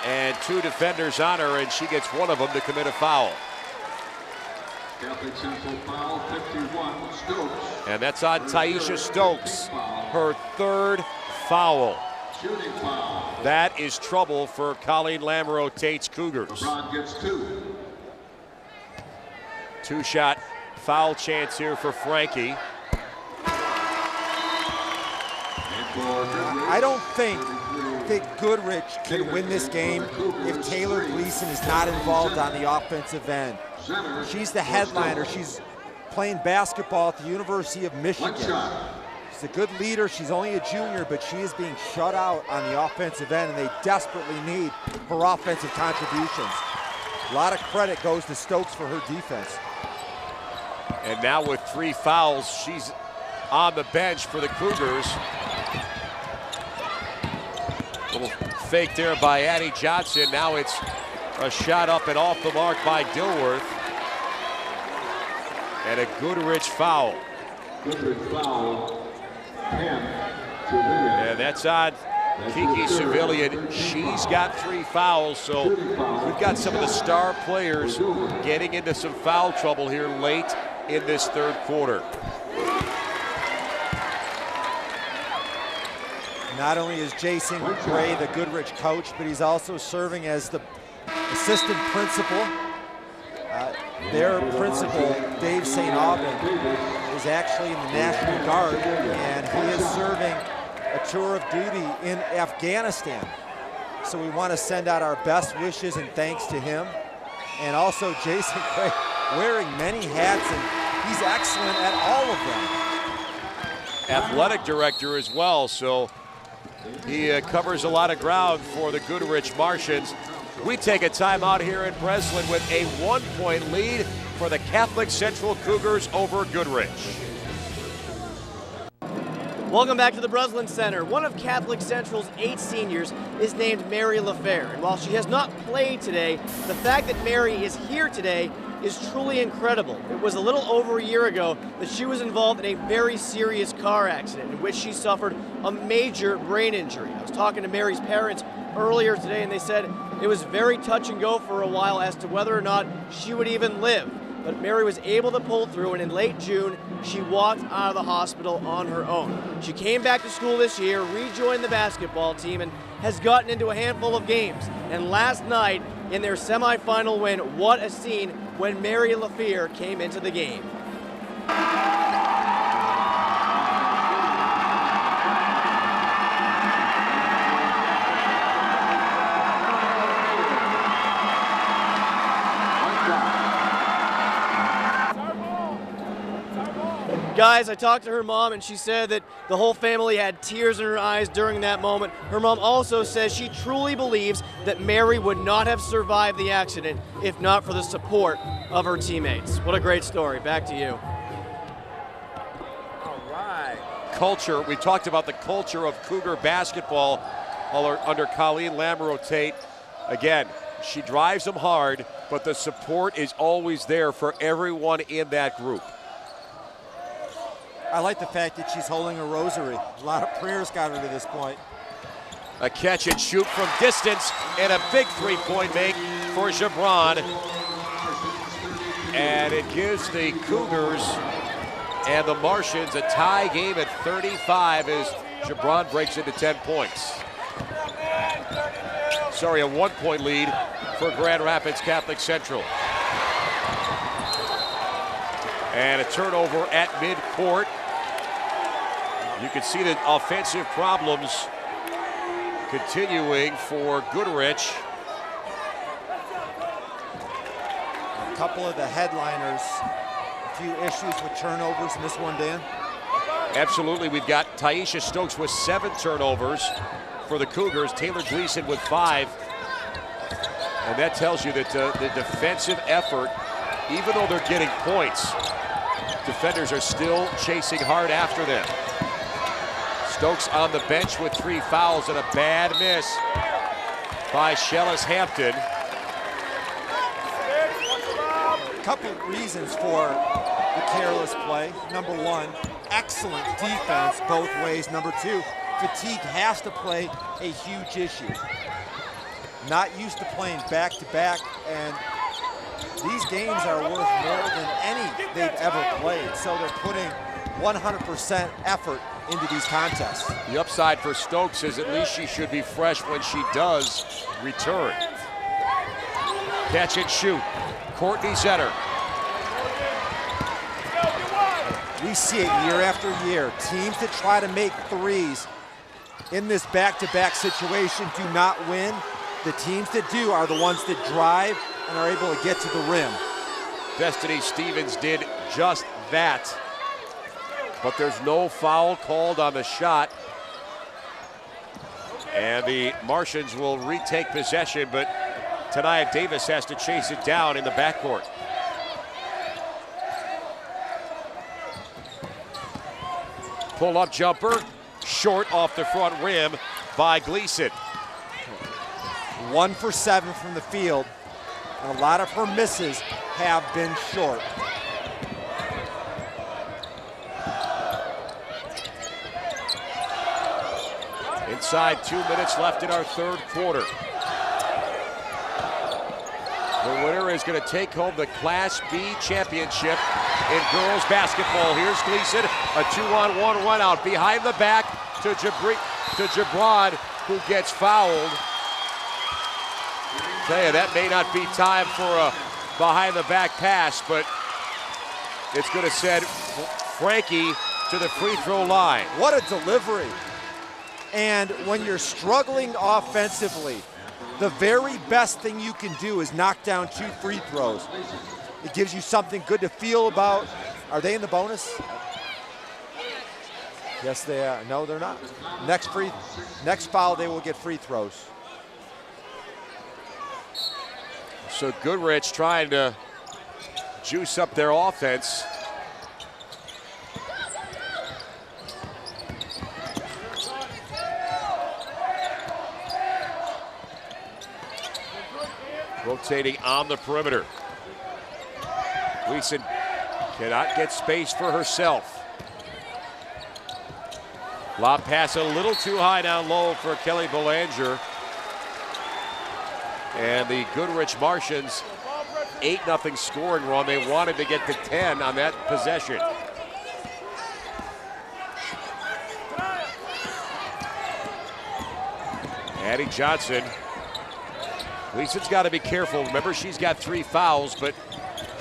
And 2 defenders on her, and she gets one of them to commit a foul. Catholic Central foul, 51, Stokes. And that's on Taisha Stokes, her 3rd foul. Shooting foul. That is trouble for Colleen Lamoureux Tate's Cougars. LeBron gets 2. 2-shot foul chance here for Frankie. I don't think that Goodrich can win this game if Taylor Gleason is not involved on the offensive end. She's the headliner. She's playing basketball at the University of Michigan. She's a good leader. She's only a junior, but she is being shut out on the offensive end, and they desperately need her offensive contributions. A lot of credit goes to Stokes for her defense. And now with 3 fouls, she's on the bench for the Cougars. Little fake there by Addie Johnson. Now it's a shot up and off the mark by Dilworth. And a Goodrich foul. Goodrich foul, 10, and that's on Kiki Civilian. She's got 3 fouls, so we've got some of the star players getting into some foul trouble here late in this third quarter. Not only is Jason Gray the Goodrich coach, but he's also serving as the assistant principal. Their principal, Dave St. Aubin, is actually in the National Guard, and he is serving a tour of duty in Afghanistan. So we want to send out our best wishes and thanks to him. And also Jason Gray wearing many hats, and he's excellent at all of them. Athletic director as well, so he covers a lot of ground for the Goodrich Martians. We take a timeout here in Breslin with a 1-point lead for the Catholic Central Cougars over Goodrich. Welcome back to the Breslin Center. One of Catholic Central's 8 seniors is named Mary LaFair. And while she has not played today, the fact that Mary is here today is truly incredible. It was a little over a year ago that she was involved in a very serious car accident in which she suffered a major brain injury. I was talking to Mary's parents earlier today, and they said it was very touch and go for a while as to whether or not she would even live. But Mary was able to pull through, and in late June, she walked out of the hospital on her own. She came back to school this year, rejoined the basketball team, and has gotten into a handful of games. And last night, in their semifinal win, what a scene when Mary LaFair came into the game. Guys, I talked to her mom, and she said that the whole family had tears in her eyes during that moment. Her mom also says she truly believes that Mary would not have survived the accident if not for the support of her teammates. What a great story. Back to you. All right. Culture. We talked about the culture of Cougar basketball under Colleen Lamoureux Tate. Again, she drives them hard, but the support is always there for everyone in that group. I like the fact that she's holding a rosary. A lot of prayers got her to this point. A catch and shoot from distance, and a big three-point make for Gibran. And it gives the Cougars and the Martians a tie game at 35 as Gibran breaks into 10 points. Sorry, a 1-point lead for Grand Rapids Catholic Central. And a turnover at midcourt. You can see the offensive problems continuing for Goodrich. A couple of the headliners, a few issues with turnovers in this one, Dan. Absolutely, we've got Taisha Stokes with 7 turnovers for the Cougars, Taylor Gleason with 5. And that tells you that the defensive effort, even though they're getting points, defenders are still chasing hard after them. Stokes on the bench with 3 fouls and a bad miss by Shellis Hampton. A couple reasons for the careless play. Number 1, excellent defense both ways. Number 2, fatigue has to play a huge issue. Not used to playing back-to-back, and these games are worth more than any they've ever played. So they're putting 100% effort into these contests. The upside for Stokes is at least she should be fresh when she does return. Catch and shoot, Courtney Zetter. We see it year after year. Teams that try to make threes in this back-to-back situation do not win. The teams that do are the ones that drive and are able to get to the rim. Destiny Stevens did just that. But there's no foul called on the shot. And the Martians will retake possession, but Tania Davis has to chase it down in the backcourt. Pull-up jumper, short off the front rim by Gleason. 1 for 7 from the field, and a lot of her misses have been short. Inside 2 minutes left in our third quarter. The winner is going to take home the Class B championship in girls basketball. Here's Gleason, a 2-on-1 run out behind the back to Gibran, who gets fouled. Tell you, that may not be time for a behind the back pass, but it's going to send Frankie to the free throw line. What a delivery. And when you're struggling offensively, the very best thing you can do is knock down 2 free throws. It gives you something good to feel about. Are they in the bonus? Yes, they are. No, they're not. Next foul, they will get free throws. So Goodrich trying to juice up their offense. Rotating on the perimeter. Gleason cannot get space for herself. Lob pass a little too high down low for Kelly Belanger. And the Goodrich Martians, 8-0 scoring run. They wanted to get to 10 on that possession. Addie Johnson. Gleason's got to be careful. Remember, she's got 3 fouls, but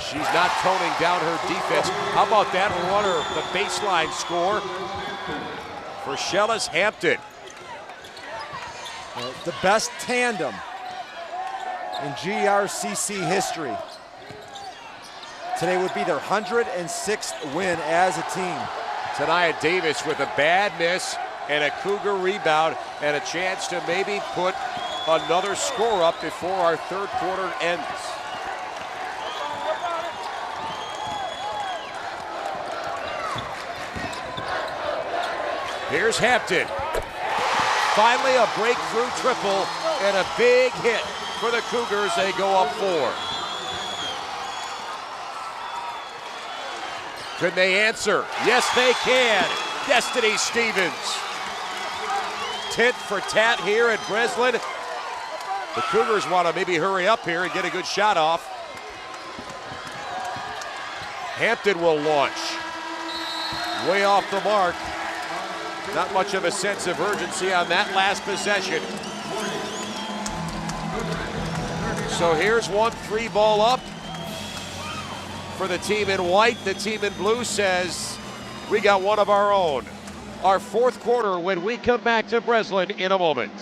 she's not toning down her defense. How about that runner, the baseline score for Shellis Hampton. The best tandem in GRCC history. Today would be their 106th win as a team. Tania Davis with a bad miss and a Cougar rebound and a chance to maybe put another score up before our third quarter ends. Here's Hampton. Finally a breakthrough triple and a big hit for the Cougars. They go up 4. Can they answer? Yes, they can. Destiny Stevens. tit for tat here at Breslin. The Cougars want to maybe hurry up here and get a good shot off. Hampton will launch. Way off the mark. Not much of a sense of urgency on that last possession. So here's 1-3 ball up for the team in white. The team in blue says, we got one of our own. Our fourth quarter when we come back to Breslin in a moment.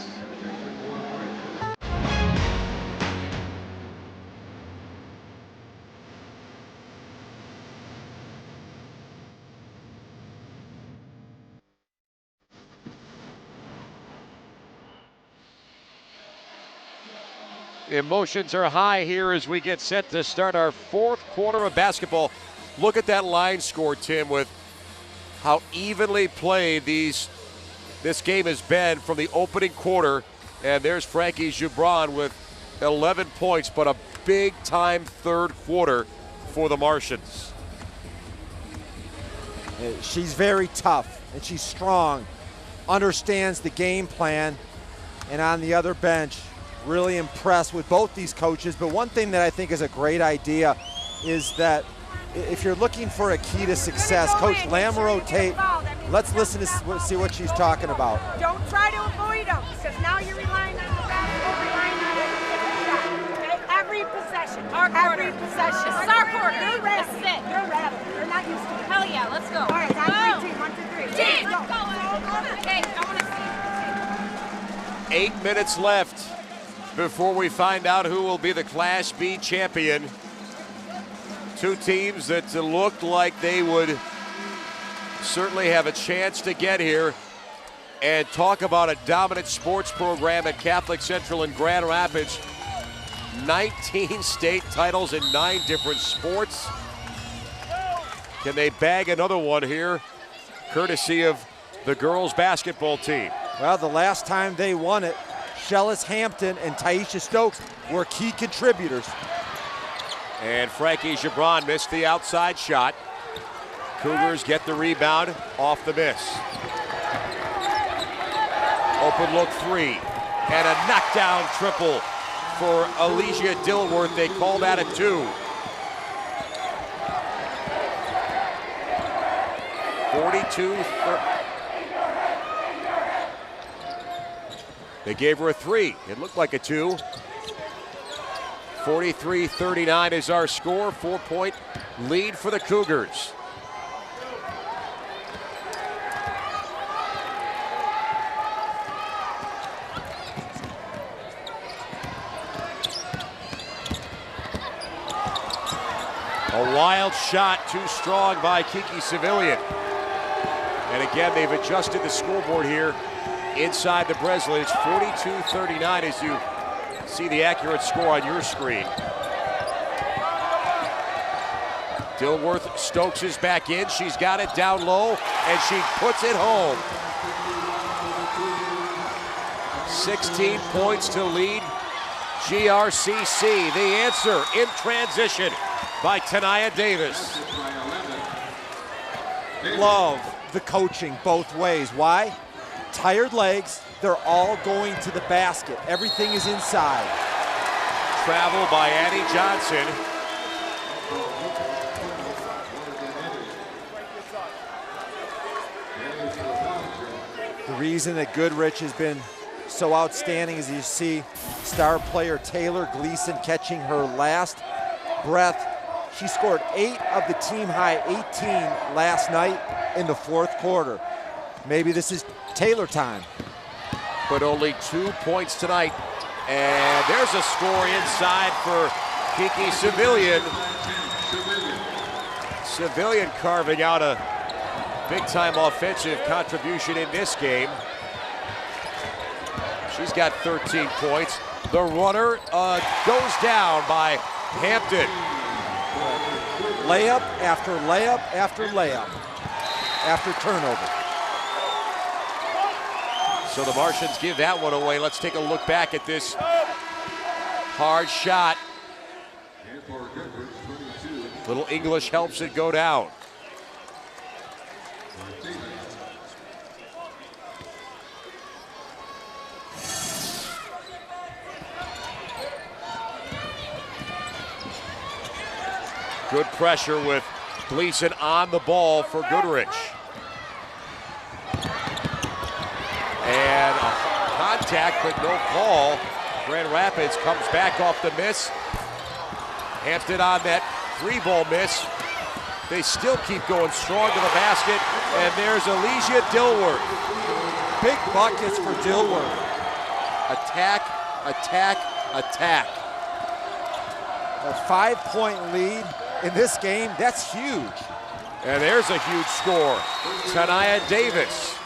Emotions are high here as we get set to start our fourth quarter of basketball. Look at that line score, Tim, with how evenly played this game has been from the opening quarter. And there's Frankie Gibran with 11 points, but a big-time third quarter for the Martians. She's very tough, and she's strong, understands the game plan, and on the other bench, really impressed with both these coaches. But one thing that I think is a great idea is that if you're looking for a key to success, Coach Lamoureux Tate, let's listen to see what she's talking about. Don't try to avoid them, because now you're relying on the basketball, relying on every possession. Every possession. This is our quarter. They're rattled. This is it. They're rattled. They're not used to it. Hell yeah, let's go. All right, it's on 3 team. 1, 2, 3. Team, Let's go. Okay, I want to see. 8 minutes left before we find out who will be the Class B champion. Two teams that looked like they would certainly have a chance to get here. And talk about a dominant sports program at Catholic Central in Grand Rapids. 19 state titles in 9 different sports. Can they bag another one here, courtesy of the girls basketball team? Well, the last time they won it, Shellis Hampton and Taisha Stokes were key contributors. And Frankie Gibran missed the outside shot. Cougars get the rebound off the miss. Open look 3. And a knockdown triple for Alicia Dilworth. They call that a 2. 42. They gave her a 3. It looked like a 2. 43-39 is our score. 4-point lead for the Cougars. A wild shot, too strong by Kiki Civilian. And again, they've adjusted the scoreboard here inside the Breslin. It's 42-39 as you see the accurate score on your screen. Dilworth Stokes is back in. She's got it down low, and she puts it home. 16 points to lead GRCC. The answer in transition by Tania Davis. Love the coaching both ways. Why? Tired legs, they're all going to the basket. Everything is inside. Travel by Annie Johnson. The reason that Goodrich has been so outstanding is you see star player Taylor Gleason catching her last breath. She scored 8 of the team high 18 last night in the fourth quarter. Maybe this is Taylor time. But only 2 points tonight. And there's a score inside for Kiki Civilian. Civilian carving out a big-time offensive contribution in this game. She's got 13 points. The runner goes down by Hampton. Layup after layup after layup after turnover. So the Martians give that one away. Let's take a look back at this hard shot. Little English helps it go down. Good pressure with Gleason on the ball for Goodrich. And a contact, but no call. Grand Rapids comes back off the miss. Hampton on that 3-ball miss. They still keep going strong to the basket, and there's Elijah Dilworth. Big buckets for Dilworth. Attack, attack, attack. A 5-point lead in this game, that's huge. And there's a huge score. Tania Davis.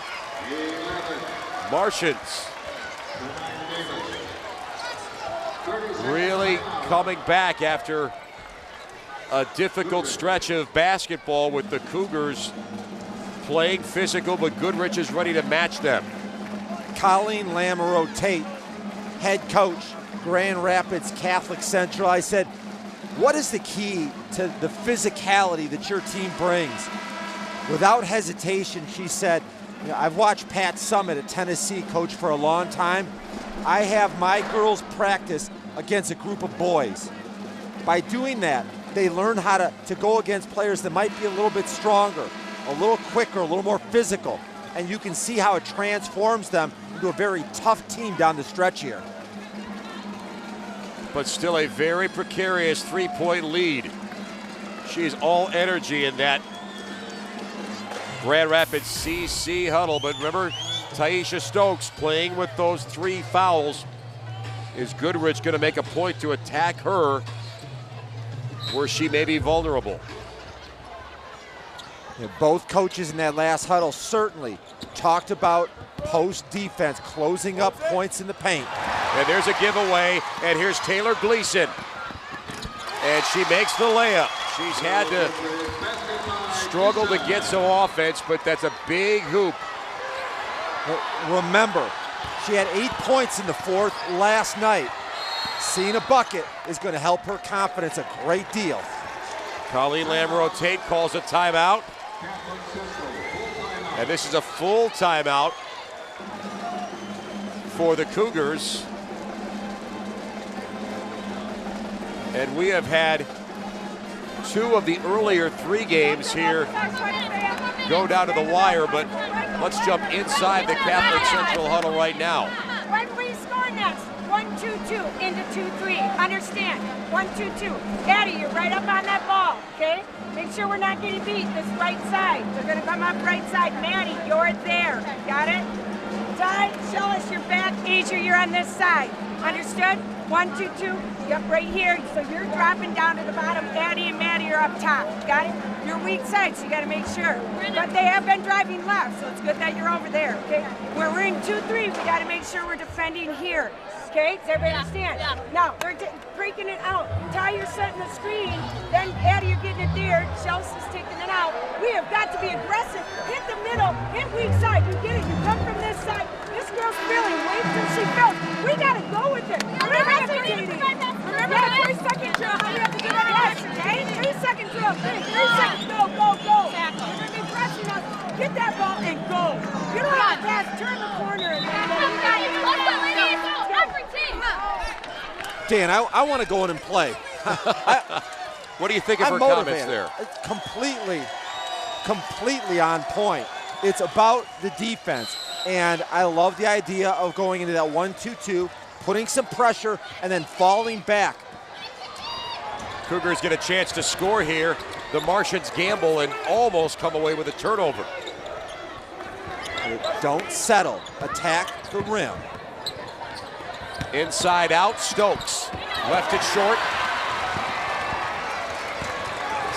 Martians really coming back after a difficult stretch of basketball with the Cougars playing physical, but Goodrich is ready to match them. Colleen Lamoureux-Tate, head coach, Grand Rapids Catholic Central. I said, what is the key to the physicality that your team brings? Without hesitation, she said, I've watched Pat Summitt at Tennessee coach for a long time. I have my girls practice against a group of boys. By doing that, they learn how to go against players that might be a little bit stronger, a little quicker, a little more physical. And you can see how it transforms them into a very tough team down the stretch here. But still a very precarious 3-point lead. She's all energy in that Grand Rapids CC huddle, but remember, Taisha Stokes playing with those 3 fouls. Is Goodrich going to make a point to attack her where she may be vulnerable? Yeah, both coaches in that last huddle certainly talked about post defense, closing up points in the paint. And there's a giveaway, and here's Taylor Gleason. And she makes the layup. She's had to struggle to get some offense, but that's a big hoop. Remember, she had 8 points in the fourth last night. Seeing a bucket is going to help her confidence a great deal. Colleen Lamoureux-Tate calls a timeout. And this is a full timeout for the Cougars. And we have had 2 of the earlier 3 games here go down to the wire, but let's jump inside the Catholic Central huddle right now. When we score next, 1-2-2 into 2-3. Understand? 1-2-2. Addie, you're right up on that ball, okay? Make sure we're not getting beat this right side. They're gonna come up right side. Maddie, you're there. Got it? Ty, show us your back. Asia, you're on this side. Understood? 1-2-2. Yep, right here. So you're dropping down to the bottom. Addie and Maddie are up top. Got it? You're weak side, so you got to make sure. But they have been driving left, so it's good that you're over there. Okay? Where we're in 2-3, we got to make sure we're defending here. Okay? Does everybody understand? Now they're breaking it out. Ty, you're setting the screen. Then Addie, you're getting it there. Chelsea's taking it out. We have got to be aggressive. Hit the middle. Hit weak side. You get it. You come from this side. This girl's feeling. Wait till she feels. We got to go with it. Remember that 3-second drill. How you have to get on it, okay? 3-second drill. 3 seconds. Go, go, go. You're going to be pressing us. Get that ball and go. You don't have to pass. Turn the corner. And Dan, I want to go in and play. What do you think of her comments there? Completely on point. It's about the defense. And I love the idea of going into that 1-2-2, putting some pressure, and then falling back. Cougars get a chance to score here. The Martians gamble and almost come away with a turnover. Don't settle. Attack the rim. Inside out, Stokes. Left it short.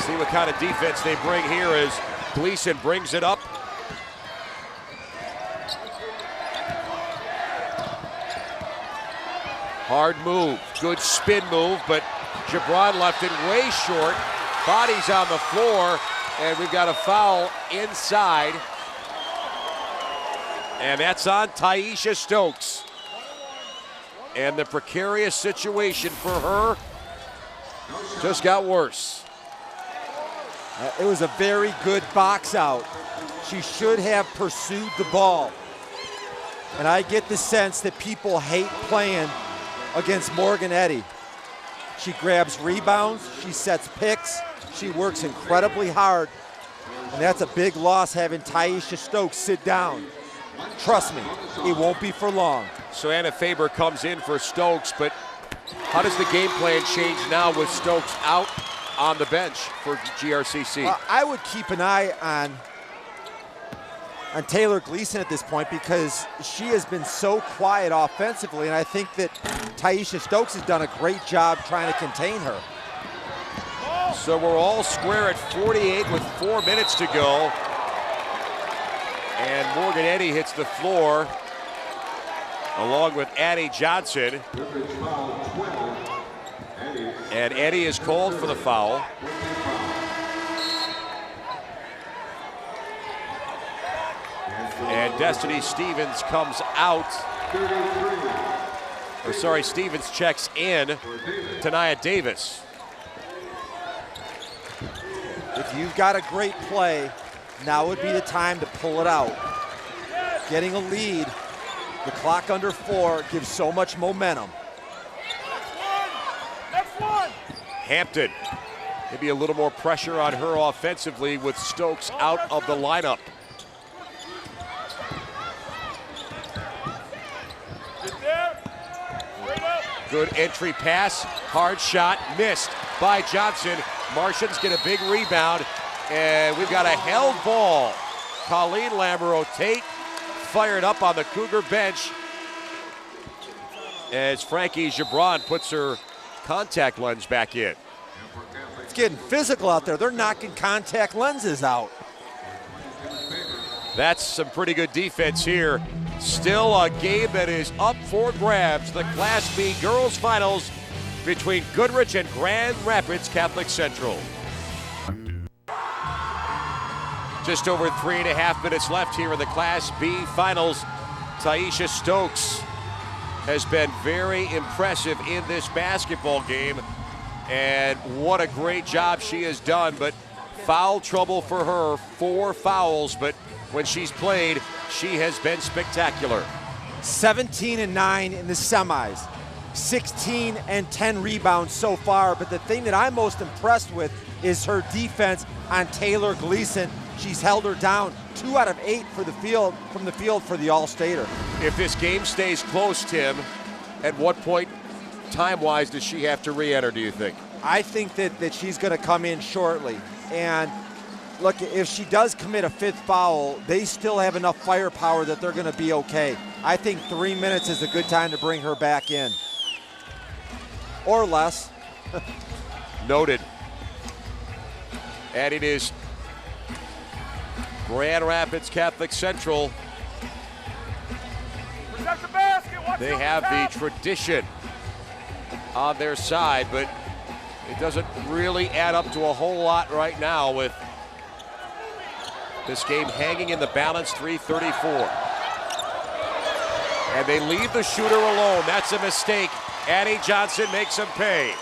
See what kind of defense they bring here as Gleason brings it up. Hard move, good spin move, but Gibran left it way short. Body's on the floor, and we've got a foul inside. And that's on Taisha Stokes. And the precarious situation for her just got worse. It was a very good box out. She should have pursued the ball. And I get the sense that people hate playing against Morgan Eddy. She grabs rebounds, she sets picks, she works incredibly hard, and that's a big loss having Taisha Stokes sit down. Trust me, it won't be for long. So Anna Faber comes in for Stokes, but how does the game plan change now with Stokes out on the bench for GRCC? I would keep an eye on Taylor Gleason at this point because she has been so quiet offensively, and I think that Taisha Stokes has done a great job trying to contain her. So we're all square at 48 with 4 minutes to go. And Morgan Eddy hits the floor along with Addie Johnson. And Eddy is called for the foul. And Destiny Stevens comes out. Or sorry, Stevens checks in to Nia Davis. If you've got a great play, now would be the time to pull it out. Getting a lead, the clock under 4 gives so much momentum. Hampton, maybe a little more pressure on her offensively with Stokes out of the lineup. Good entry pass, hard shot, missed by Johnson. Martians get a big rebound, and we've got a held ball. Colleen Lamoureux-Tate fired up on the Cougar bench as Frankie Gibran puts her contact lens back in. It's getting physical out there. They're knocking contact lenses out. That's some pretty good defense here. Still a game that is up for grabs. The Class B girls finals between Goodrich and Grand Rapids Catholic Central. Just over 3.5 minutes left here in the Class B finals. Taisha Stokes has been very impressive in this basketball game, and what a great job she has done. But foul trouble for her, 4 fouls, but when she's played, she has been spectacular. 17-9 in the semis, 16 and 10 rebounds so far, but the thing that I'm most impressed with is her defense on Taylor Gleason. She's held her down 2 out of 8 from the field for the All-Stater. If this game stays close, Tim, at what point time-wise does she have to re-enter, do you think? I think that she's going to come in shortly. And look, if she does commit a 5th foul, they still have enough firepower that they're going to be okay. I think 3 minutes is a good time to bring her back in. Or less. Noted. And it is Grand Rapids Catholic Central. They have the tradition on their side, but it doesn't really add up to a whole lot right now with this game hanging in the balance, 3:34. And they leave the shooter alone. That's a mistake. Addie Johnson makes him pay.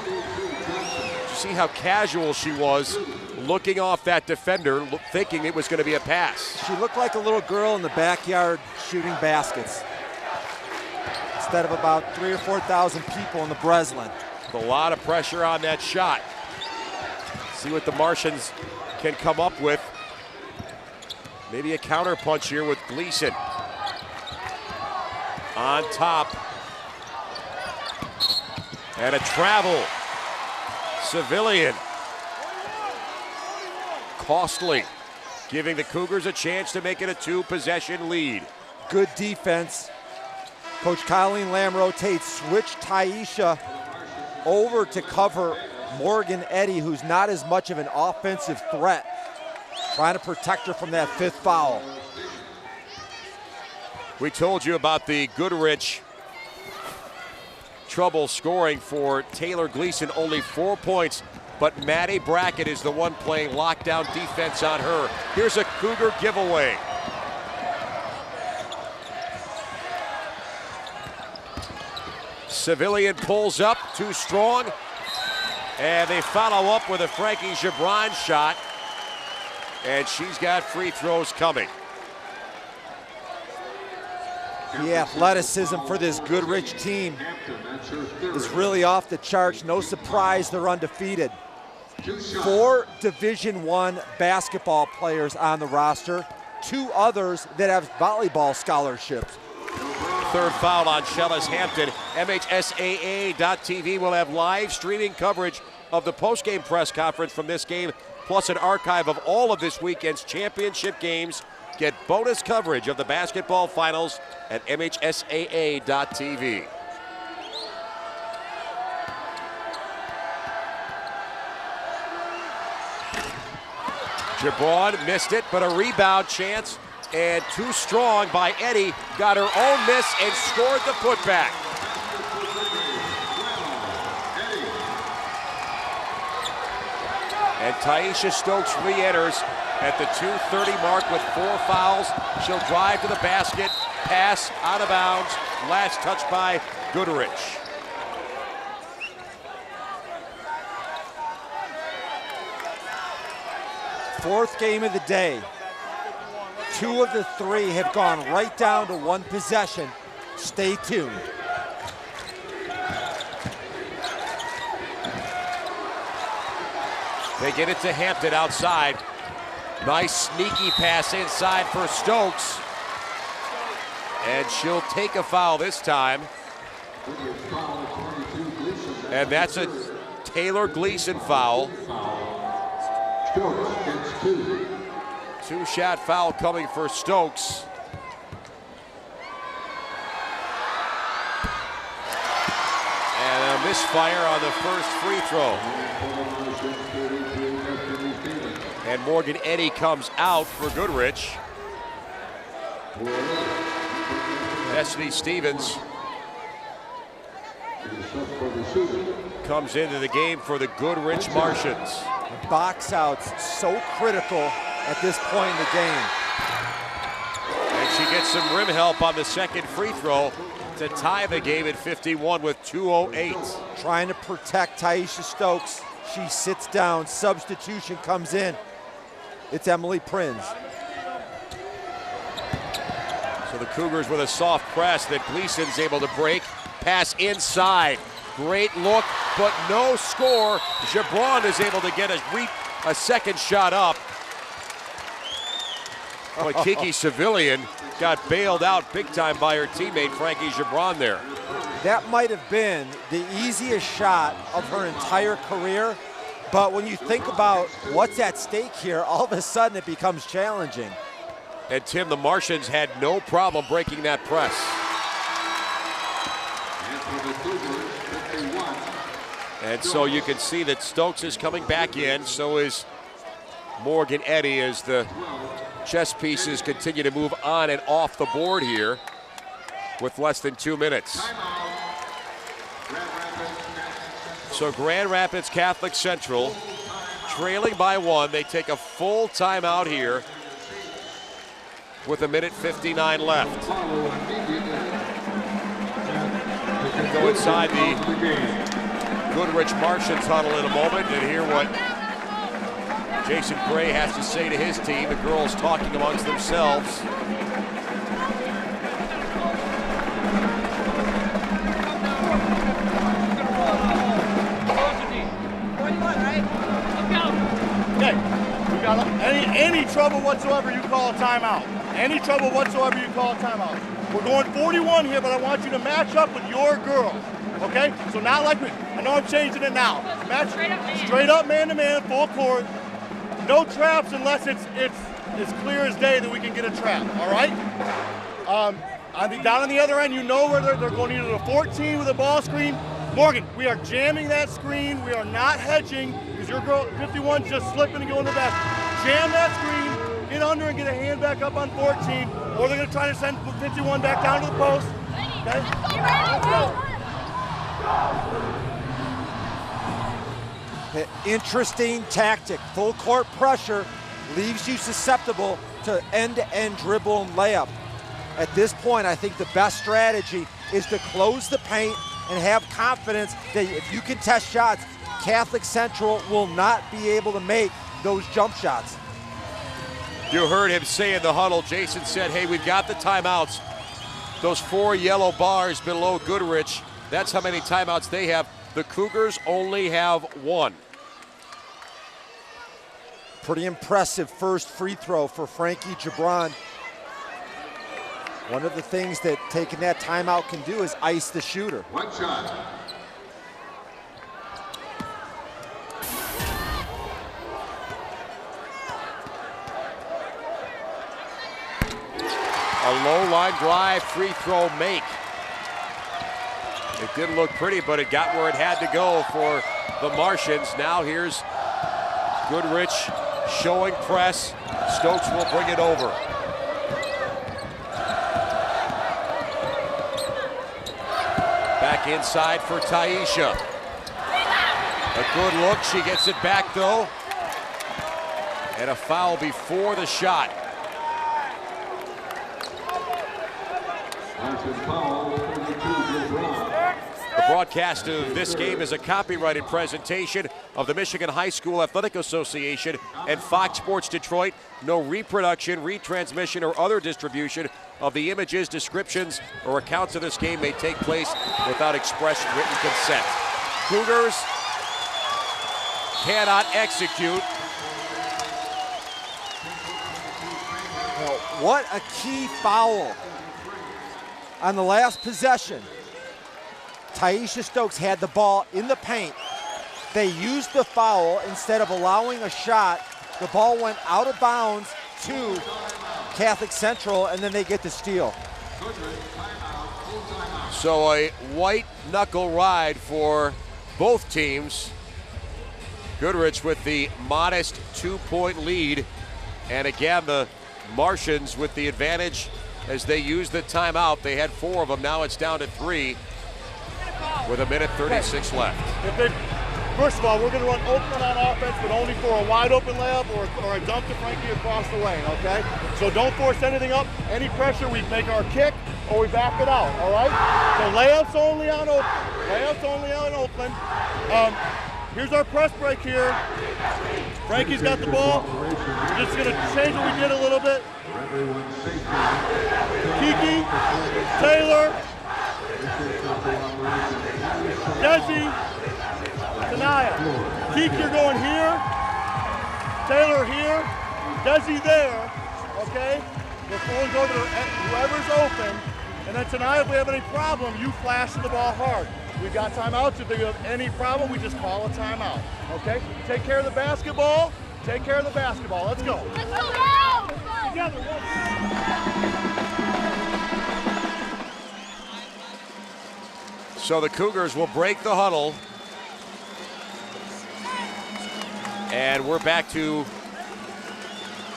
Did you see how casual she was looking off that defender, thinking it was going to be a pass? She looked like a little girl in the backyard shooting baskets instead of about 3,000 or 4,000 people in the Breslin. With a lot of pressure on that shot. See what the Martians can come up with. Maybe a counter punch here with Gleason. On top. And a travel. Civilian. Costly. Giving the Cougars a chance to make it a 2-possession lead. Good defense. Coach Colleen Lamoureux-Tate switched Taisha over to cover Morgan Eddy, who's not as much of an offensive threat, trying to protect her from that 5th foul. We told you about the Goodrich trouble scoring for Taylor Gleason, only 4 points, but Maddie Brackett is the one playing lockdown defense on her. Here's a Cougar giveaway. Civilian pulls up, too strong, and they follow up with a Frankie Gibran shot, and she's got free throws coming. The athleticism for this Goodrich team is really off the charts. No surprise they're undefeated. 4 Division I basketball players on the roster, 2 others that have volleyball scholarships. Third foul on Shellis Hampton. MHSAA.TV will have live streaming coverage of the postgame press conference from this game, plus an archive of all of this weekend's championship games. Get bonus coverage of the basketball finals at MHSAA.TV. Gibron missed it, but a rebound chance, and too strong by Eddy. Got her own miss and scored the putback. And Taisha Stokes re-enters at the 2:30 mark with 4 fouls. She'll drive to the basket, pass out of bounds, last touch by Goodrich. Fourth game of the day. 2 of the 3 have gone right down to 1 possession. Stay tuned. They get it to Hampton outside. Nice sneaky pass inside for Stokes. And she'll take a foul this time. And that's a Taylor Gleason foul. 2-shot foul coming for Stokes. And a misfire on the first free throw. And Morgan Eddy comes out for Goodrich. Destiny Stevens comes into the game for the Goodrich Martians. Box outs so critical at this point in the game. And she gets some rim help on the second free throw to tie the game at 51 with 2:08. Trying to protect Taisha Stokes. She sits down, substitution comes in. It's Emily Prinz. So the Cougars with a soft press that Gleason's able to break. Pass inside. Great look, but no score. Gibron is able to get a second shot up. But Kiki Civilian got bailed out big time by her teammate Frankie Gibron there. That might have been the easiest shot of her entire career, but when you think about what's at stake here, all of a sudden it becomes challenging. And Tim, the Martians had no problem breaking that press. And so you can see that Stokes is coming back in, so is Morgan Eddy as the chess pieces continue to move on and off the board here with less than 2 minutes. So Grand Rapids Catholic Central trailing by 1. They take a full timeout here with 1:59 left. We'll go inside the Goodrich Martians huddle in a moment and hear what Jason Gray has to say to his team. The girls talking amongst themselves. Okay, we got any trouble whatsoever, you call a timeout. Any trouble whatsoever, you call a timeout. We're going 41 here, but I want you to match up with your girl. Okay? So not like I know I'm changing it now. Match straight up man-to-man, full court. No traps unless it's clear as day that we can get a trap. All right? Down on the other end, you know where they're going either to 14 with a ball screen. Morgan, we are jamming that screen. We are not hedging because your girl 51 just slipping and going to the basket. Jam that screen, get under and get a hand back up on 14, or they're going to try to send 51 back down to the post. Okay? Let's go. Interesting tactic. Full court pressure leaves you susceptible to end-to-end dribble and layup. At this point, I think the best strategy is to close the paint and have confidence that if you contest shots, Catholic Central will not be able to make those jump shots. You heard him say in the huddle, Jason said, hey, we've got the timeouts. those 4 yellow bars below Goodrich, that's how many timeouts they have. The Cougars only have 1. Pretty impressive first free throw for Frankie Gibran. One of the things that taking that timeout can do is ice the shooter. One shot. A low line drive, free throw make. It didn't look pretty, but it got where it had to go for the Martians. Now here's Goodrich showing press. Stokes will bring it over. Back inside for Taisha. A good look, she gets it back though. And a foul before the shot. The broadcast of this game is a copyrighted presentation of the Michigan High School Athletic Association and Fox Sports Detroit. No reproduction, retransmission, or other distribution of the images, descriptions, or accounts of this game may take place without express written consent. Cougars cannot execute. Well, what a key foul on the last possession. Taisha Stokes had the ball in the paint. They used the foul instead of allowing a shot. The ball went out of bounds to Catholic Central, and then they get the steal. So a white knuckle ride for both teams. Goodrich with the modest 2-point lead. And again, the Martians with the advantage as they use the timeout. They had 4 of them, now it's down to 3 with 1:36 left. First of all, we're going to run open on offense, but only for a wide open layup or a dump to Frankie across the lane, okay? So don't force anything up. Any pressure, we make our kick or we back it out, all right? So layups only on open. Layups only on open. Here's our press break here. Frankie's got the ball. We're just going to change what we did a little bit. Kiki, Taylor, Desi, Tanaya. Kiki, you're going here. Taylor here. Desi there. Okay? We're pulling over to whoever's open. And then tonight, if we have any problem, you flash the ball hard. We've got timeouts. If they have any problem, we just call a timeout. Okay? Take care of the basketball. Take care of the basketball. Let's go. Let's go! Together. So the Cougars will break the huddle. And we're back to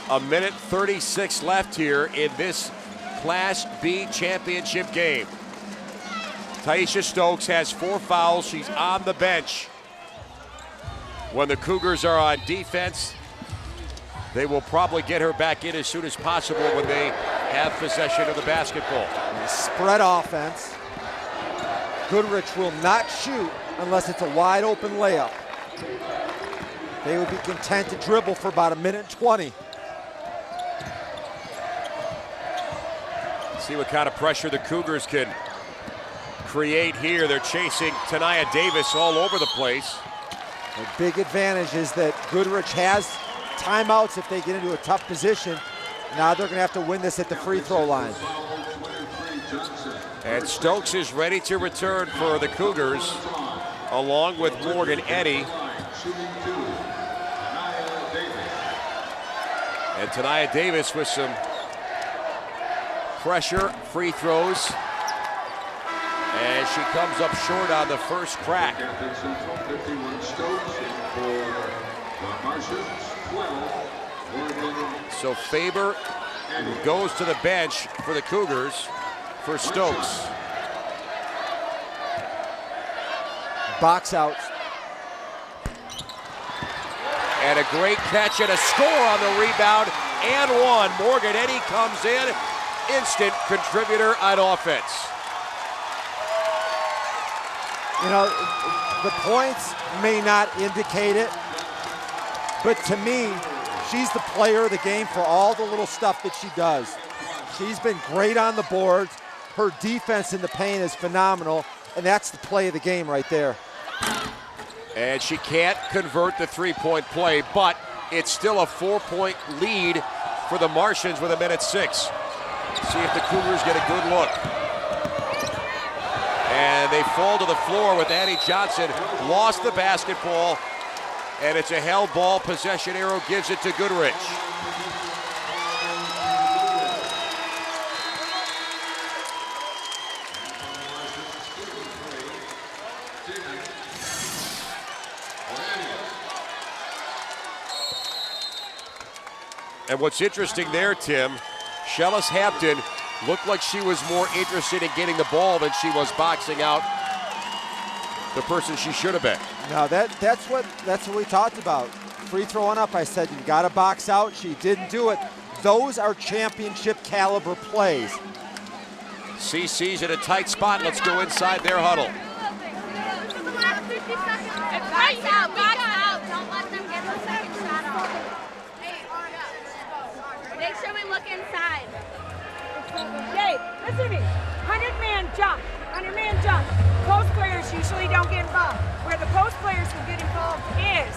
1:36 left here in this Class B championship game. Taisha Stokes has 4 fouls. She's on the bench. When the Cougars are on defense, they will probably get her back in as soon as possible when they have possession of the basketball. Spread offense. Goodrich will not shoot unless it's a wide open layup. They would be content to dribble for about 1:20. See what kind of pressure the Cougars can create here. They're chasing Tanaya Davis all over the place. The big advantage is that Goodrich has timeouts if they get into a tough position. Now they're going to have to win this at the free throw line. And Stokes is ready to return for the Cougars, along with Morgan Eddy. And Tanaya Davis with some pressure, free throws. And she comes up short on the first crack. So Faber goes to the bench for the Cougars for Stokes. Box out. And a great catch and a score on the rebound and one. Morgan Eddy comes in, instant contributor on offense. You know, the points may not indicate it, but to me, she's the player of the game for all the little stuff that she does. She's been great on the boards. Her defense in the paint is phenomenal, and that's the play of the game right there. And she can't convert the three-point play, but it's still a 4-point lead for the Martians with 1:06. See if the Cougars get a good look. And they fall to the floor with Addie Johnson. Lost the basketball, and it's a held ball. Possession arrow gives it to Goodrich. And what's interesting there, Tim, Shellis Hampton looked like she was more interested in getting the ball than she was boxing out the person she should have been. No, that's what we talked about. Free throwing up, I said, you've got to box out. She didn't do it. Those are championship caliber plays. CC's in a tight spot. Let's go inside their huddle. Box out, box out. Don't let them get the second shot off. Make sure we look inside. Okay, listen to me. 100-man jump. 100-man jump. Post players usually don't get involved. Where the post players will get involved is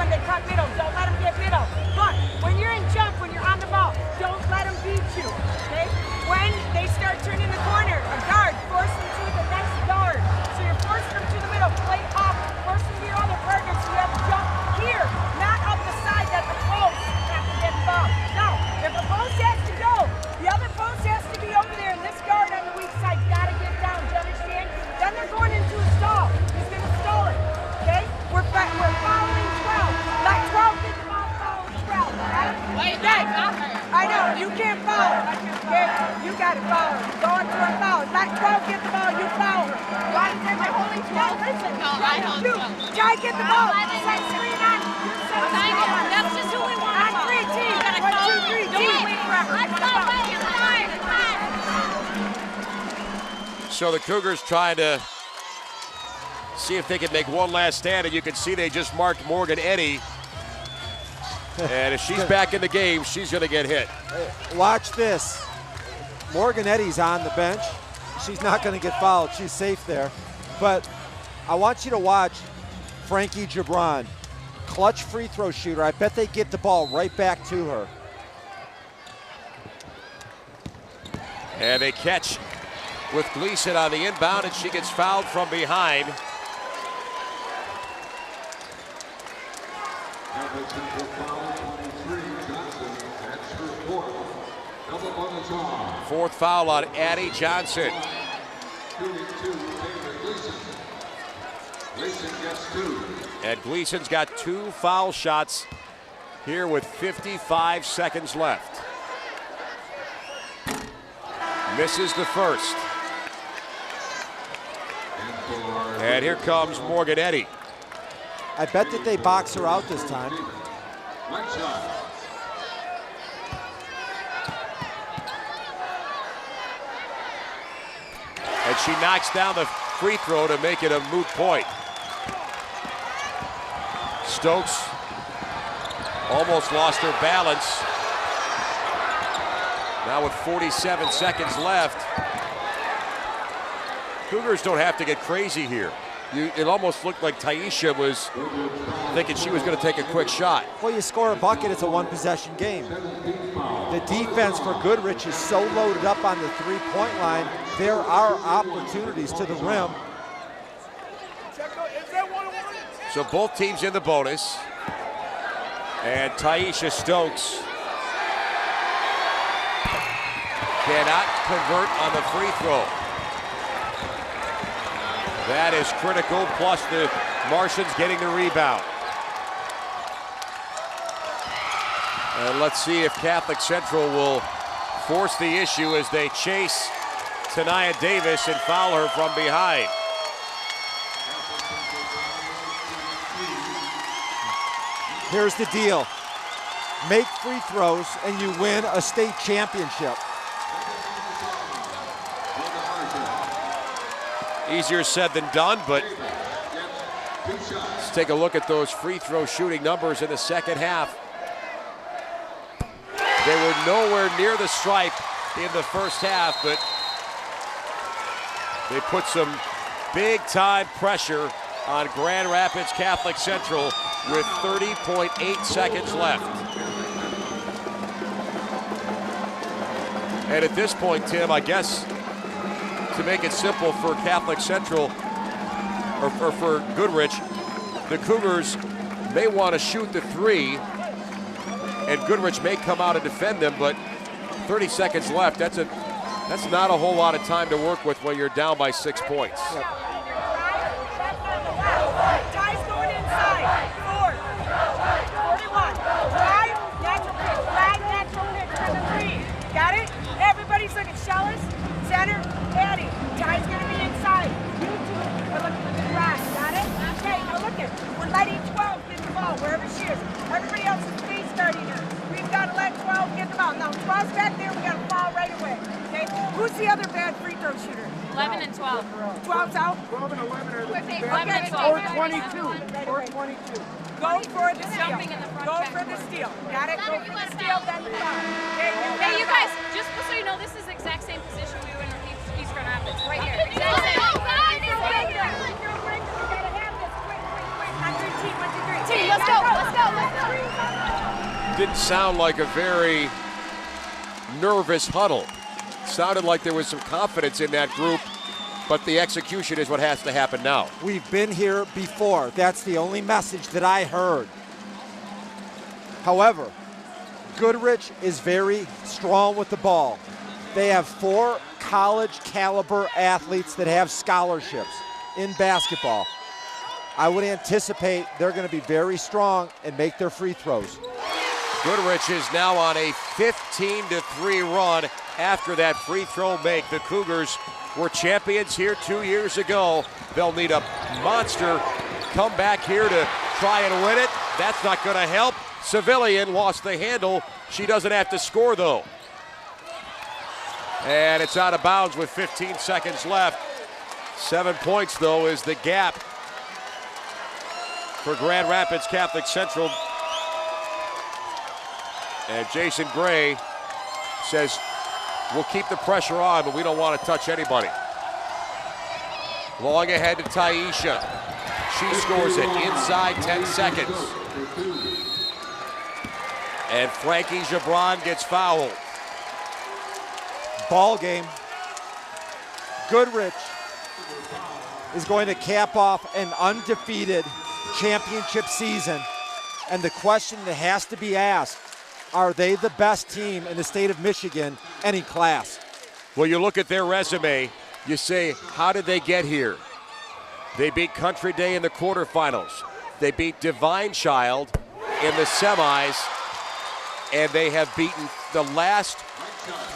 when they cut middle. Don't let them get middle. But when you're in jump, when you're on the ball, don't let them beat you. Okay? When they start turning the corner, a guard, force them to the next guard. So you're forcing them to the middle. Play off. Force them to your other partner. So you have to jump here, not up the side that the post have to get involved. No, if a post has to go, the other post has to be over there, and this guard on the weak side got to get down. Do you understand? Then they're going into a stall. He's going to stall it. Okay? We're following 12. Let 12 get the ball, following 12. Wait, I know, you can't foul. Okay? You got to foul. Go into a foul. Let 12 get the ball, you foul. Why is everybody holding 12? Listen. No, I hold 12. Try to get the ball. Set screen on. That's just who we want. On 3 teams. 1, 2, 3 teams. Let's go, So the Cougars trying to see if they can make one last stand, and you can see they just marked Morgan Eddy. And if she's back in the game, she's going to get hit. Watch this. Morgan Eddy's on the bench. She's not going to get fouled. She's safe there. But I want you to watch Frankie Gibran. Clutch free throw shooter. I bet they get the ball right back to her. And they catch with Gleason on the inbound, and she gets fouled from behind. Fourth foul on Addie Johnson. And Gleason's got 2 foul shots here with 55 seconds left. Misses the first. And here comes Morgan Eddy. I bet that they box her out this time. And she knocks down the free throw to make it a moot point. Stokes almost lost her balance. Now with 47 seconds left, Cougars don't have to get crazy here. It almost looked like Taisha was thinking she was going to take a quick shot. Well, you score a bucket, it's a one-possession game. The defense for Goodrich is so loaded up on the three-point line, there are opportunities to the rim. So both teams in the bonus. And Taisha Stokes cannot convert on the free throw. That is critical, plus the Martians getting the rebound. And let's see if Catholic Central will force the issue as they chase Tania Davis and foul her from behind. Here's the deal. Make free throws and you win a state championship. Easier said than done, but let's take a look at those free throw shooting numbers in the second half. They were nowhere near the stripe in the first half, but They put some big-time pressure on Grand Rapids Catholic Central with 30.8 seconds left. And at this point, Tim, I guess to make it simple for Catholic Central, or for Goodrich, the Cougars may want to shoot the three, and Goodrich may come out and defend them, but 30 seconds left, that's not a whole lot of time to work with when you're down by 6 points. Ty's going inside. 4, 41. Ty, natural pitch. Flag, natural pitch for the three. Got it? Everybody's looking. Shellis, center, Eddie. Ty's going to be inside. You two are looking for the flag. Got it? Okay, now look at. We're letting 12 get the ball wherever she is. Everybody else is free starting her. We've got to let 12 get the ball. Now 12's back there. We got to fall right away. Okay? Who's the other bad free throw shooter? 11 and 12. 12's out? 12 and 11 are 11 and 12. Or 22. Or 22. Go for the steal. Go for the steal. Got it? Go for the steal, then the foul. Hey, you guys, just so you know, this is the exact same position we were in East Grand Rapids. Right here. Exact same. Let's go. Didn't sound like a very nervous huddle. Sounded like there was some confidence in that group, but the execution is what has to happen now. We've been here before. That's the only message that I heard. However, Goodrich is very strong with the ball. They have 4 college caliber athletes that have scholarships in basketball. I would anticipate they're going to be very strong and make their free throws. Goodrich is now on a 15-3 run after that free throw make. The Cougars were champions here 2 years ago. They'll need a monster comeback here to try and win it. That's not going to help. Civilian lost the handle. She doesn't have to score, though. And it's out of bounds with 15 seconds left. 7 points, though, is the gap for Grand Rapids Catholic Central. And Jason Gray says, we'll keep the pressure on, but we don't want to touch anybody. Long ahead to Taisha. She scores it inside 10 seconds. And Frankie Gibran gets fouled. Ball game. Goodrich is going to cap off an undefeated championship season. And the question that has to be asked, are they the best team in the state of Michigan, any class? Well, you look at their resume, you say, how did they get here? They beat Country Day in the quarterfinals. They beat Divine Child in the semis. And they have beaten the last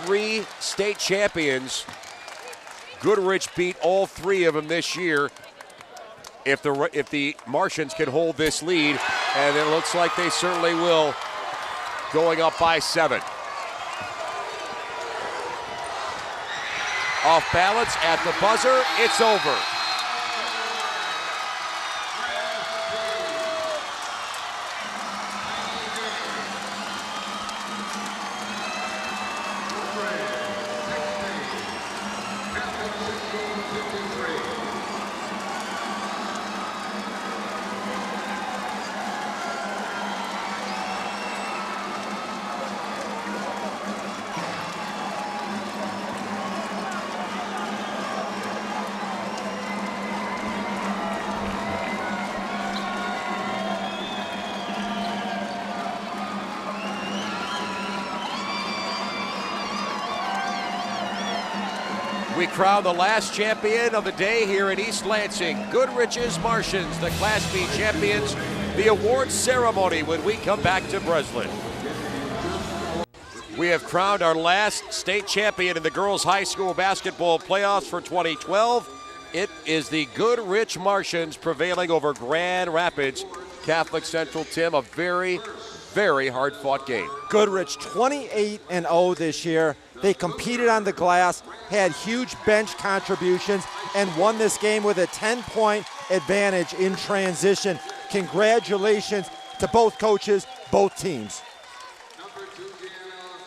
3 state champions. Goodrich beat all 3 of them this year. If the Martians can hold this lead, and it looks like they certainly will, going up by 7. Off balance at the buzzer, it's over. We crown the last champion of the day here in East Lansing, Goodrich's Martians, the Class B champions. The award ceremony when we come back to Breslin. We have crowned our last state champion in the girls' high school basketball playoffs for 2012. It is the Goodrich Martians prevailing over Grand Rapids Catholic Central. Tim, a very, very hard-fought game. Goodrich 28-0 this year. They competed on the glass, had huge bench contributions, and won this game with a 10-point advantage in transition. Congratulations to both coaches, both teams.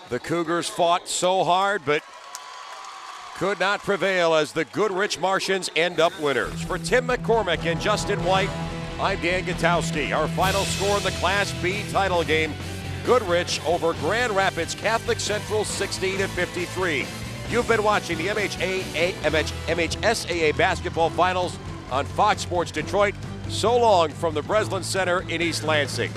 The Cougars fought so hard, but could not prevail as the Goodrich Martians end up winners. For Tim McCormick and Justin White, I'm Dan Gutowski. Our final score in the Class B title game, Goodrich over Grand Rapids Catholic Central 60-53. You've been watching the MHSAA basketball finals on Fox Sports Detroit. So long from the Breslin Center in East Lansing.